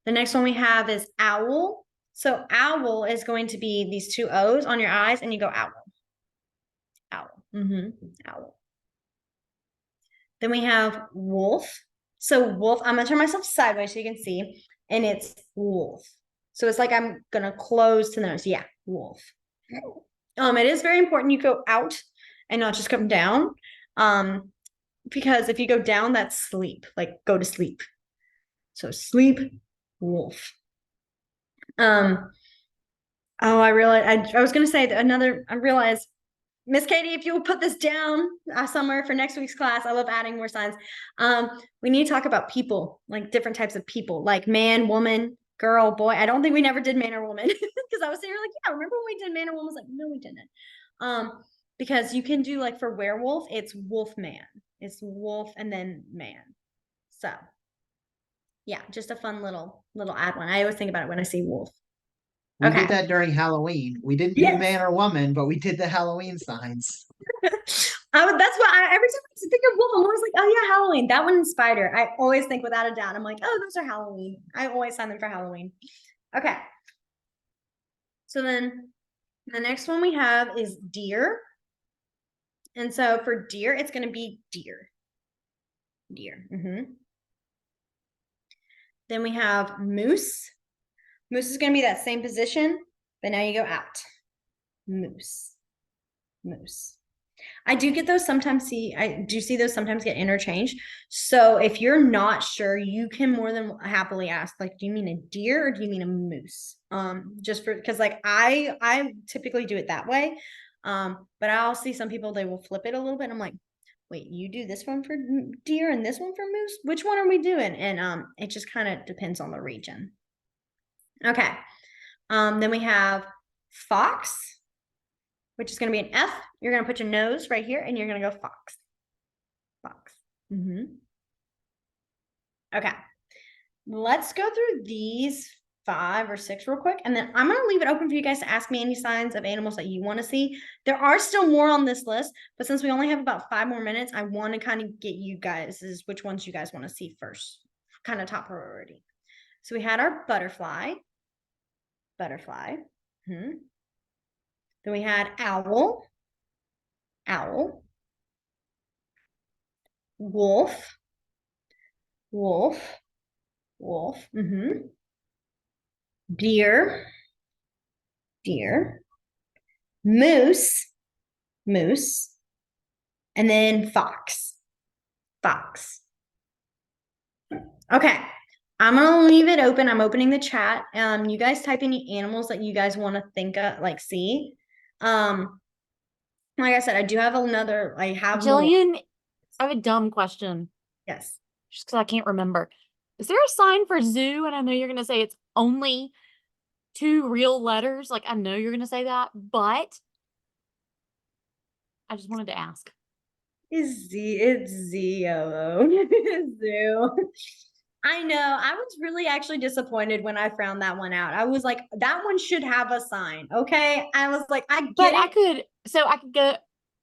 The next one we have is owl. So owl is going to be these 2 O's on your eyes, and you go owl. Owl. Owl. Then we have wolf. So wolf, I'm gonna turn myself sideways so you can see, and it's wolf. So it's like I'm gonna close to the nose. Yeah, wolf. It is very important you go out and not just come down. Because if you go down, that's sleep. Like go to sleep. So sleep, wolf. Oh, I realized I was gonna say another. I realized, Miss Katie, if you will put this down somewhere for next week's class, I love adding more signs. We need to talk about people, like different types of people, like man, woman, girl, boy. I don't think we never did man or woman because I was saying like, yeah, remember when we did man or woman? I was like, no, we didn't. Because you can do like for werewolf, it's wolf man. It's wolf and then man. So yeah, just a fun little add one. I always think about it when I see wolf. We Okay. did that during Halloween. We didn't do man or woman, but we did the Halloween signs. That's what every time I think of wolf, I'm always like, oh yeah, Halloween. That one and spider. I always think without a doubt. I'm like, oh, those are Halloween. I always sign them for Halloween. Okay. So then the next one we have is deer. And so for deer, it's going to be deer. Deer. Then we have moose. Moose is going to be that same position, but now you go out. Moose. moose. I do get those sometimes I do see those sometimes get interchanged. So if you're not sure, you can more than happily ask, like, do you mean a deer or do you mean a moose? Just for, because like I typically do it that way. But I'll see some people, they will flip it a little bit. I'm like, wait, you do this one for deer and this one for moose? Which one are we doing? And it just kind of depends on the region. Okay. Then we have fox, which is going to be an F. You're going to put your nose right here and you're going to go fox. Fox. Okay. Let's go through these 5 or 6 real quick. And then I'm going to leave it open for you guys to ask me any signs of animals that you want to see. There are still more on this list, but since we only have about 5 more minutes, I want to kind of get you guys which ones you guys want to see first. Kind of top priority. So we had our butterfly. Butterfly. Then we had owl. Owl. Wolf. Wolf. Wolf. Deer. Deer. Moose. Moose. And then fox. Fox. Okay. I'm gonna leave it open. I'm opening the chat. You guys type any animals that you guys want to think of, like see. Like I said, I do have another. I have Gillian, I have a dumb question. Yes. Just because I can't remember. Is there a sign for zoo? And I know you're going to say it's only 2 real letters. Like, I know you're going to say that, but I just wanted to ask. It's Z-O-O. Zoo. I know. I was really actually disappointed when I found that one out. I was like, that one should have a sign. Okay. I was like, I get it. I could go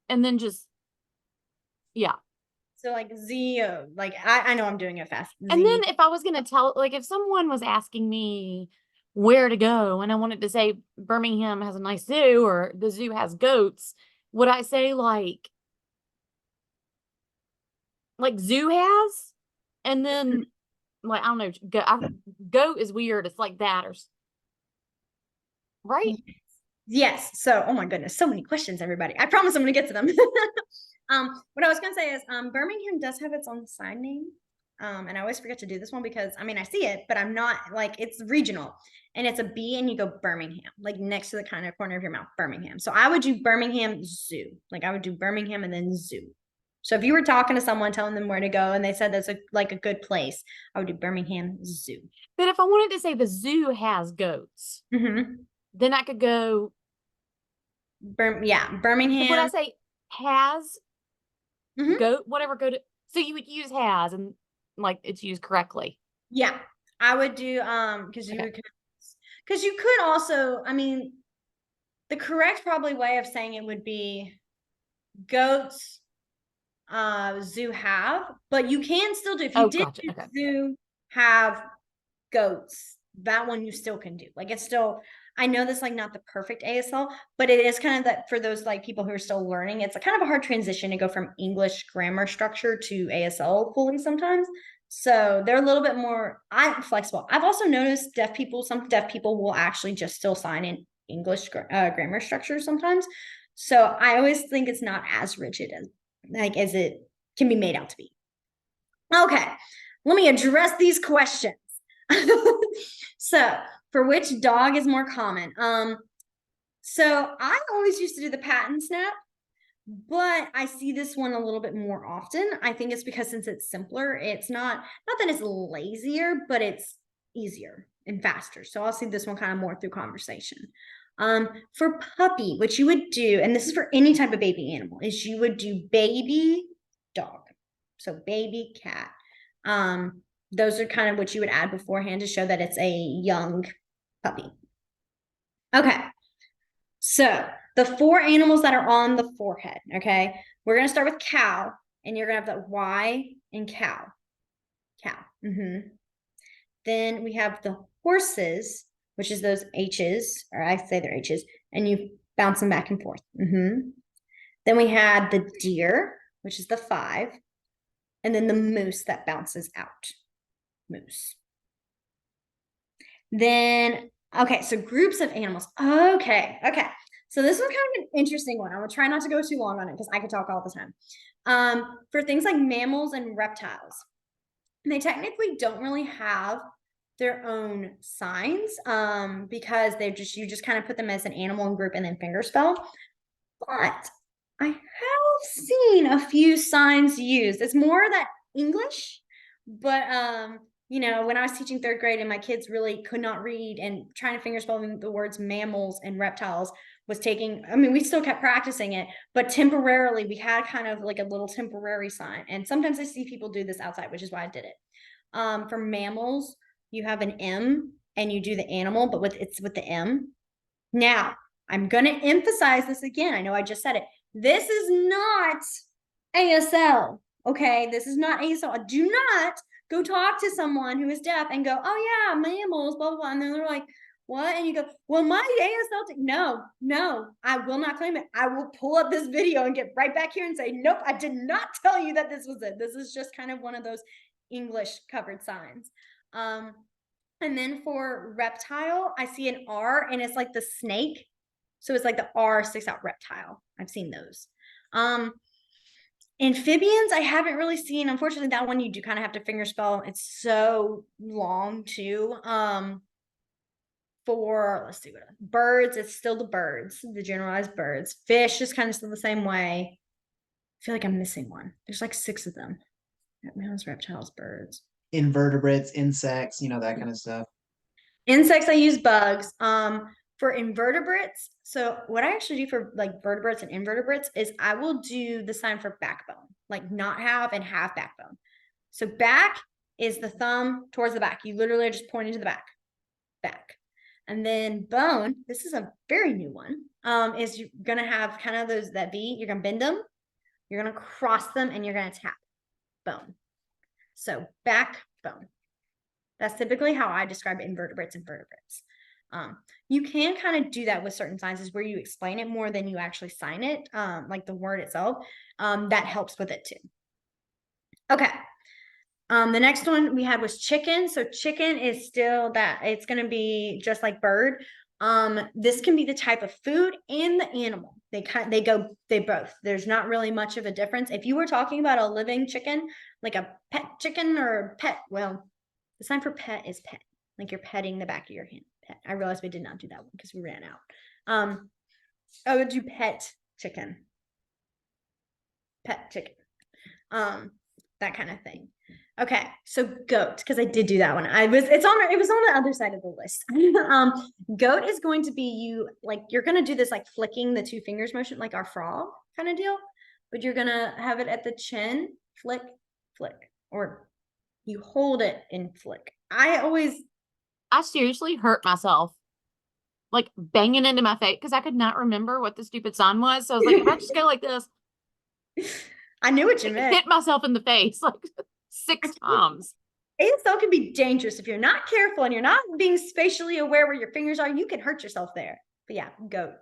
and then yeah. So like Z-O, like I know I'm doing it fast. And then if I was going to tell, like if someone was asking me where to go and I wanted to say Birmingham has a nice zoo or the zoo has goats, would I say like zoo has? And then like, I don't know, goat is weird. It's like that right? Yes. So, oh my goodness, so many questions, everybody. I promise I'm going to get to them. What I was going to say is, Birmingham does have its own sign name. And I always forget to do this one because I mean, I see it, but I'm not like, it's regional and it's a B and you go Birmingham, like next to the kind of corner of your mouth, Birmingham. So I would do Birmingham Zoo. Like I would do Birmingham and then zoo. So if you were talking to someone, telling them where to go and they said that's like a good place, I would do Birmingham Zoo. But if I wanted to say the zoo has goats, then I could go. Birmingham. Would I say has goat, whatever goat? So you would use has and like it's used correctly. Yeah, I would do because you could also, I mean, the correct probably way of saying it would be goats zoo have, but you can still do if you did zoo have goats, that one you still can do. Like it's still, I know that's like not the perfect ASL, but it is kind of that for those like people who are still learning, it's a kind of a hard transition to go from English grammar structure to ASL fully sometimes. So they're a little bit more flexible. I've also noticed some deaf people will actually just still sign in English grammar structure sometimes. So I always think it's not as rigid as it can be made out to be. Okay, let me address these questions. So for which dog is more common? So I always used to do the pat and snap, but I see this one a little bit more often. I think it's because since it's simpler, it's not that it's lazier, but it's easier and faster. So I'll see this one kind of more through conversation. For puppy, what you would do, and this is for any type of baby animal, is you would do baby dog. So baby cat. Those are kind of what you would add beforehand to show that it's a young puppy. Okay. So the 4 animals that are on the forehead, okay? We're going to start with cow, and you're going to have the Y in cow. Cow. Then we have the horses, which is those H's, or I say they're H's, and you bounce them back and forth. Then we had the deer, which is the 5, and then the moose that bounces out. Moose. Then, okay, so groups of animals. Okay. So this was kind of an interesting one. I will try not to go too long on it because I could talk all the time. For things like mammals and reptiles, they technically don't really have their own signs because you just kind of put them as an animal and group and then fingerspell. But I have seen a few signs used. It's more that English, but you know, when I was teaching third grade and my kids really could not read and trying to fingerspell the words mammals and reptiles was taking, I mean, we still kept practicing it, but temporarily we had kind of like a little temporary sign. And sometimes I see people do this outside, which is why I did it. For mammals, you have an M and you do the animal, but it's with the M. Now, I'm going to emphasize this again. I know I just said it. This is not ASL. Okay, this is not ASL. Do not go talk to someone who is deaf and go, oh yeah, mammals, blah, blah, blah. And then they're like, what? And you go, well, my ASL, no, I will not claim it. I will pull up this video and get right back here and say, nope, I did not tell you that this was it. This is just kind of one of those English covered signs. And then for reptile, I see an R and it's like the snake. So it's like the R sticks out, reptile. I've seen those. Amphibians, I haven't really seen. Unfortunately, that one you do kind of have to fingerspell. It's so long too. For let's see what birds, it's still the birds, the generalized birds. Fish is kind of still the same way. I feel like I'm missing one. There's like 6 of them. Mammals, reptiles, birds. Invertebrates, insects, you know, that kind of stuff. Insects, I use bugs. For invertebrates, so what I actually do for like vertebrates and invertebrates is I will do the sign for backbone, like not have and have backbone. So back is the thumb towards the back. You literally are just pointing to the back. And then bone, this is a very new one, is you're going to have kind of those, that V, you're going to bend them, you're going to cross them, and you're going to tap bone. So backbone. That's typically how I describe invertebrates and vertebrates. You can kind of do that with certain signs where you explain it more than you actually sign it, like the word itself. That helps with it too. Okay. The next one we had was chicken. So chicken is still that it's going to be just like bird. This can be the type of food and the animal. They both. There's not really much of a difference. If you were talking about a living chicken, like a pet chicken or a pet, well, the sign for pet is pet, like you're petting the back of your hand. Pet. I realized we did not do that one because we ran out. I would do pet chicken. Pet chicken. That kind of thing. Okay, so goat, because I did do that one. It was on the other side of the list. Goat is going to be you're gonna do this like flicking the 2 fingers motion, like our frog kind of deal, but you're gonna have it at the chin, flick, flick, or you hold it and flick. I seriously hurt myself, like banging into my face because I could not remember what the stupid sign was. So I was like, if I just go like this, I knew what you meant. Hit myself in the face like 6 times. ASL can be dangerous if you're not careful and you're not being spatially aware where your fingers are. You can hurt yourself there. But yeah, goat.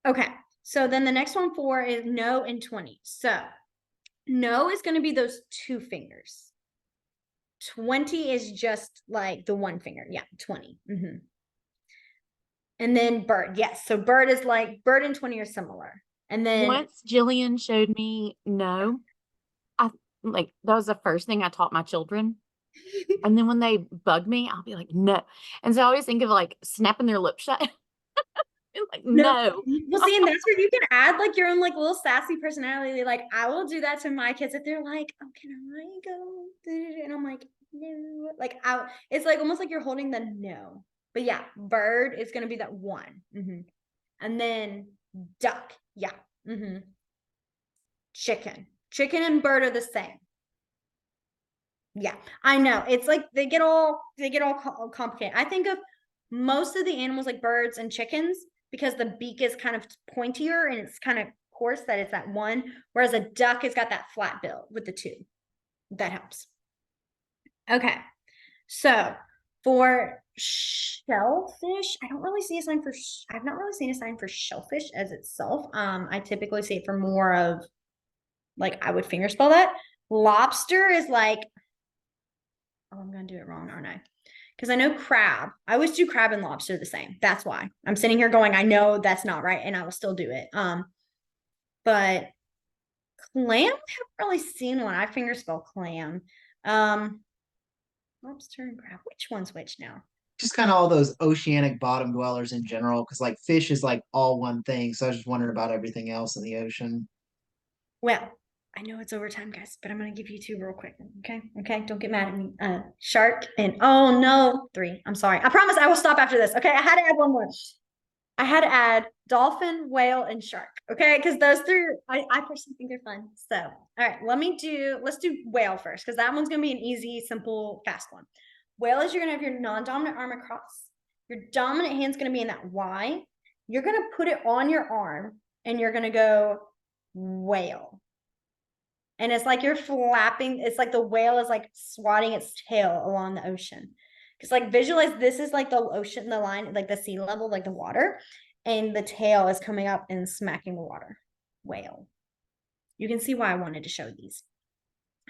Okay, so then the next one for is no and 20. So no is going to be those 2 fingers. 20 is just like the 1 finger. Yeah, 20. And then bird. Yes. So bird is like bird and 20 are similar. And then once Gillian showed me no, that was the first thing I taught my children. And then when they bug me, I'll be like, no. And so I always think of like snapping their lips shut. Like, no. Well, see, and that's where you can add like your own like little sassy personality. Like I will do that to my kids if they're like, oh, can I go? And I'm like, no. Like it's like almost like you're holding the no. But yeah, bird is gonna be that 1. And then duck. Yeah. Chicken and bird are the same. Yeah, I know. It's like they get all complicated. I think of most of the animals like birds and chickens because the beak is kind of pointier and it's kind of coarse that it's that 1, whereas a duck has got that flat bill with the 2. That helps. Okay, so for shellfish, I've not really seen a sign for shellfish as itself. I typically see it for more of like I would fingerspell that. Lobster is like, oh, I'm gonna do it wrong, aren't I? Because I know crab. I always do crab and lobster the same. That's why I'm sitting here going, I know that's not right, and I will still do it. But clam, I haven't really seen one. I fingerspell clam. Lobster and crab. Which one's which now? Just kind of all those oceanic bottom dwellers in general, because like fish is like all one thing. So I was just wondering about everything else in the ocean. Well, I know it's overtime, guys, but I'm gonna give you two real quick. Okay. Okay. Don't get mad at me. Shark and oh no, three. I'm sorry. I promise I will stop after this. Okay. I had to add one more. I had to add dolphin, whale, and shark. Okay, because those three, I personally think they're fun. So, all right, let's do whale first, because that one's gonna be an easy, simple, fast one. Whale is you're gonna have your non-dominant arm across. Your dominant hand's gonna be in that Y. You're gonna put it on your arm, and you're gonna go whale. And it's like you're flapping. It's like the whale is like swatting its tail along the ocean. Because like visualize this is like the ocean, the line, like the sea level, like the water, and the tail is coming up and smacking the water. Whale. You can see why I wanted to show these.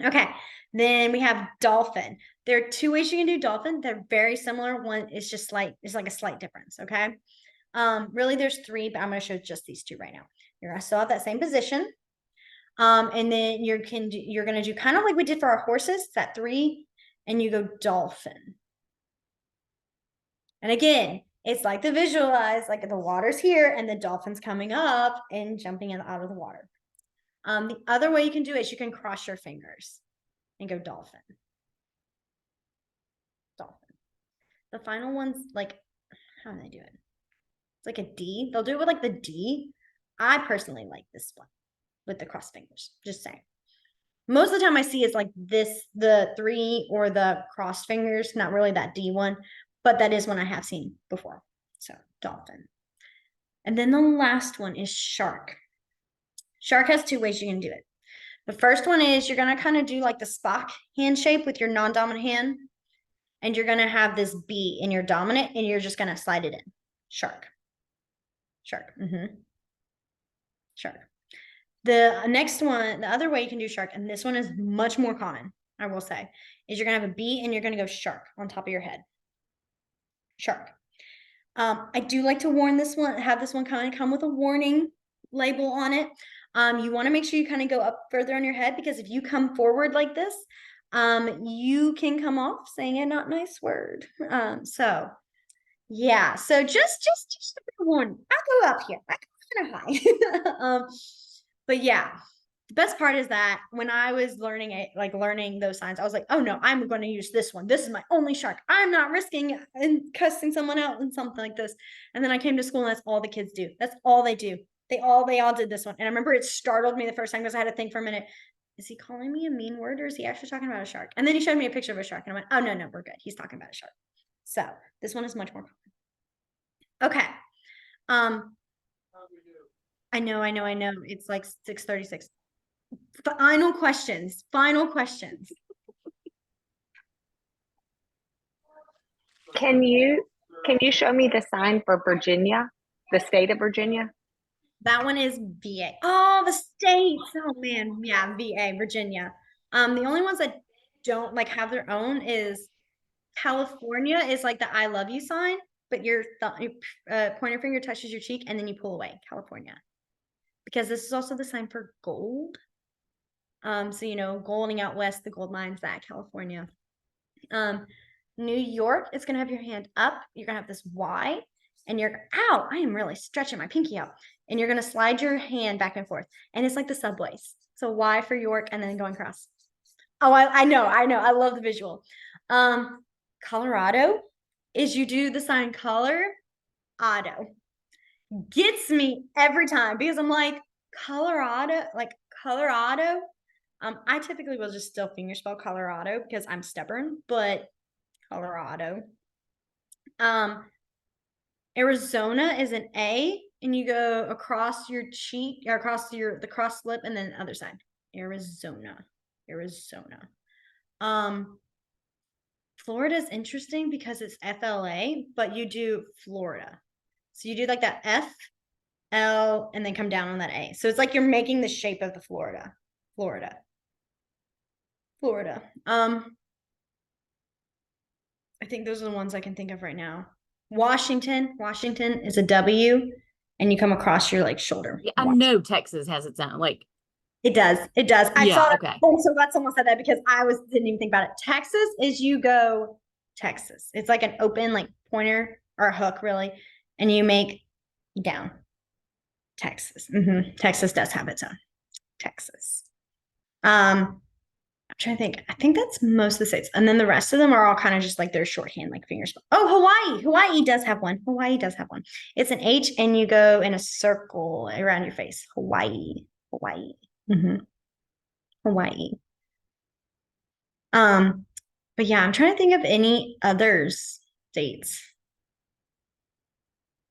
Okay, then we have dolphin. There are two ways you can do dolphin. They're very similar. One is just like it's like a slight difference. Okay, really there's three, but I'm going to show just these two right now. You're going to still have that same position. And then you're going to do kind of like we did for our horses, that three, and you go dolphin. And again, it's like to visualize, like the water's here and the dolphin's coming up and jumping out of the water. The other way you can do it is you can cross your fingers and go dolphin. Dolphin. The final one's like, how do they do it? It's like a D. They'll do it with like the D. I personally like this one with the cross fingers, just saying. Most of the time I see is like this, the three or the crossed fingers, not really that D one, but that is one I have seen before. So dolphin. And then the last one is shark. Shark has two ways you can do it. The first one is you're going to kind of do like the Spock hand shape with your non-dominant hand. And you're going to have this B in your dominant and you're just going to slide it in. Shark. Shark. Shark. The next one, the other way you can do shark, and this one is much more common, I will say, is you're going to have a B and you're going to go shark on top of your head. Shark. I do like to warn this one, have this one kind of come with a warning label on it. You want to make sure you kind of go up further on your head, because if you come forward like this, you can come off saying a not nice word. So yeah, so just a warning. I'll go up here. I go kind of high. But yeah, the best part is that when I was learning it, like learning those signs, I was like, oh no, I'm going to use this one. This is my only shark. I'm not risking and cussing someone out and something like this. And then I came to school and that's all the kids do. That's all they do. They all did this one. And I remember it startled me the first time because I had to think for a minute, is he calling me a mean word or is he actually talking about a shark? And then he showed me a picture of a shark and I went, oh no, we're good. He's talking about a shark. So this one is much more common. Okay. I know. It's like 6:36. Final questions. Can you show me the sign for Virginia, the state of Virginia? That one is VA. Oh, the states. Oh man, yeah, VA, Virginia. The only ones that don't like have their own is California is like the I love you sign, but your pointer finger touches your cheek and then you pull away. California, because this is also the sign for gold. So you know, golding out west, the gold mines, that California. New York is gonna have your hand up. You're gonna have this Y, and you're ow. I am really stretching my pinky out, and you're gonna slide your hand back and forth, and it's like the subways. So Y for York, and then going across. Oh, I know. I love the visual. Colorado is you do the sign Colorado. Gets me every time because I'm like Colorado. I typically will just still fingerspell Colorado because I'm stubborn, but Colorado. Arizona is an A, and you go across your cheek, or across the cross lip, and then the other side. Arizona. Florida is interesting because it's FLA, but you do Florida. So you do like that F, L, and then come down on that A. So it's like you're making the shape of the Florida. I think those are the ones I can think of right now. Washington is a W, and you come across your like shoulder. Yeah, I know Texas has its own. Like, It does. It does. I Yeah, saw it. okay. I'm so glad someone said that because didn't even think about it. Texas is you go Texas. It's like an open like pointer or a hook really, and you make down. Texas. Texas does have its own. Texas. I'm trying to think. I think that's most of the states, and then the rest of them are all kind of just like their shorthand, like fingers. Oh, Hawaii. Hawaii does have one. Hawaii does have one. It's an H, and you go in a circle around your face. Hawaii. Hawaii. Hawaii. But yeah, I'm trying to think of any other states.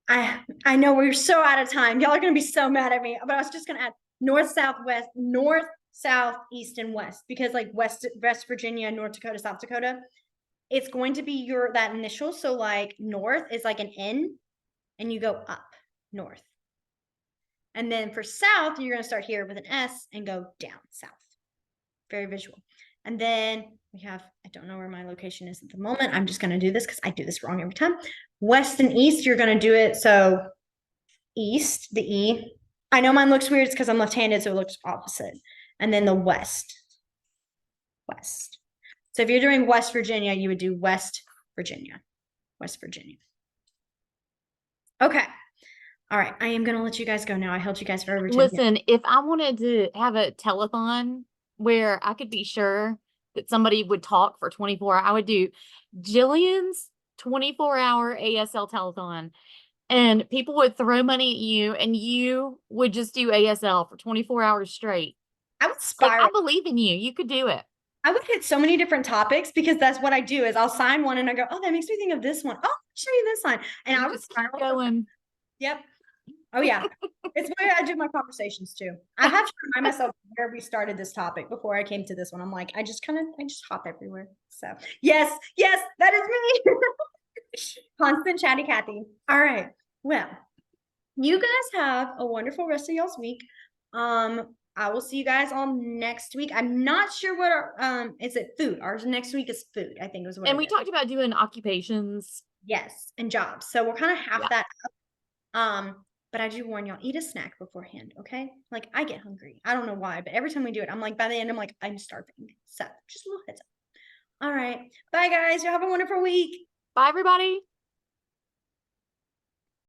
I know we're so out of time. Y'all are gonna be so mad at me, but I was just gonna add north, south, west, north, south, east, and west, because like West Virginia, North Dakota, South Dakota, it's going to be that initial. So like north is like an N, and you go up north. And then for south, you're gonna start here with an S and go down south. Very visual. And then we have, I don't know where my location is at the moment. I'm just going to do this because I do this wrong every time. West and east, you're going to do it. So east, the E. I know mine looks weird. It's because I'm left-handed, so it looks opposite. And then the west. West. So if you're doing West Virginia, you would do West Virginia. West Virginia. Okay. All right. I am going to let you guys go now. I held you guys for over 10 minutes. Listen, if I wanted to have a telethon where I could be sure that somebody would talk for 24 hours, I would do Gillian's 24-hour ASL telethon, and people would throw money at you and you would just do ASL for 24 hours straight. I would Like, spiral. I believe in you. You could do it. I would hit so many different topics because that's what I do is I'll sign one and I go, oh, that makes me think of this one. Oh, I'll show you this one. And You I would just keep spiral. going. Yep. Oh yeah. It's the way I do my conversations too. I have to remind myself where we started this topic before I came to this one. I'm like, I just hop everywhere. So yes, that is me. Constant chatty Cathy. All right. Well, you guys have a wonderful rest of y'all's week. I will see you guys all next week. I'm not sure what our is it food? Ours next week is food, I think was what And it we is. talked about doing occupations. Yes, and jobs. So we'll kind of half Yeah. that up. But I do warn y'all, eat a snack beforehand, okay? Like I get hungry. I don't know why, but every time we do it, I'm like, by the end, I'm like, I'm starving. So just a little heads up. All right. Bye guys. Y'all have a wonderful week. Bye, everybody.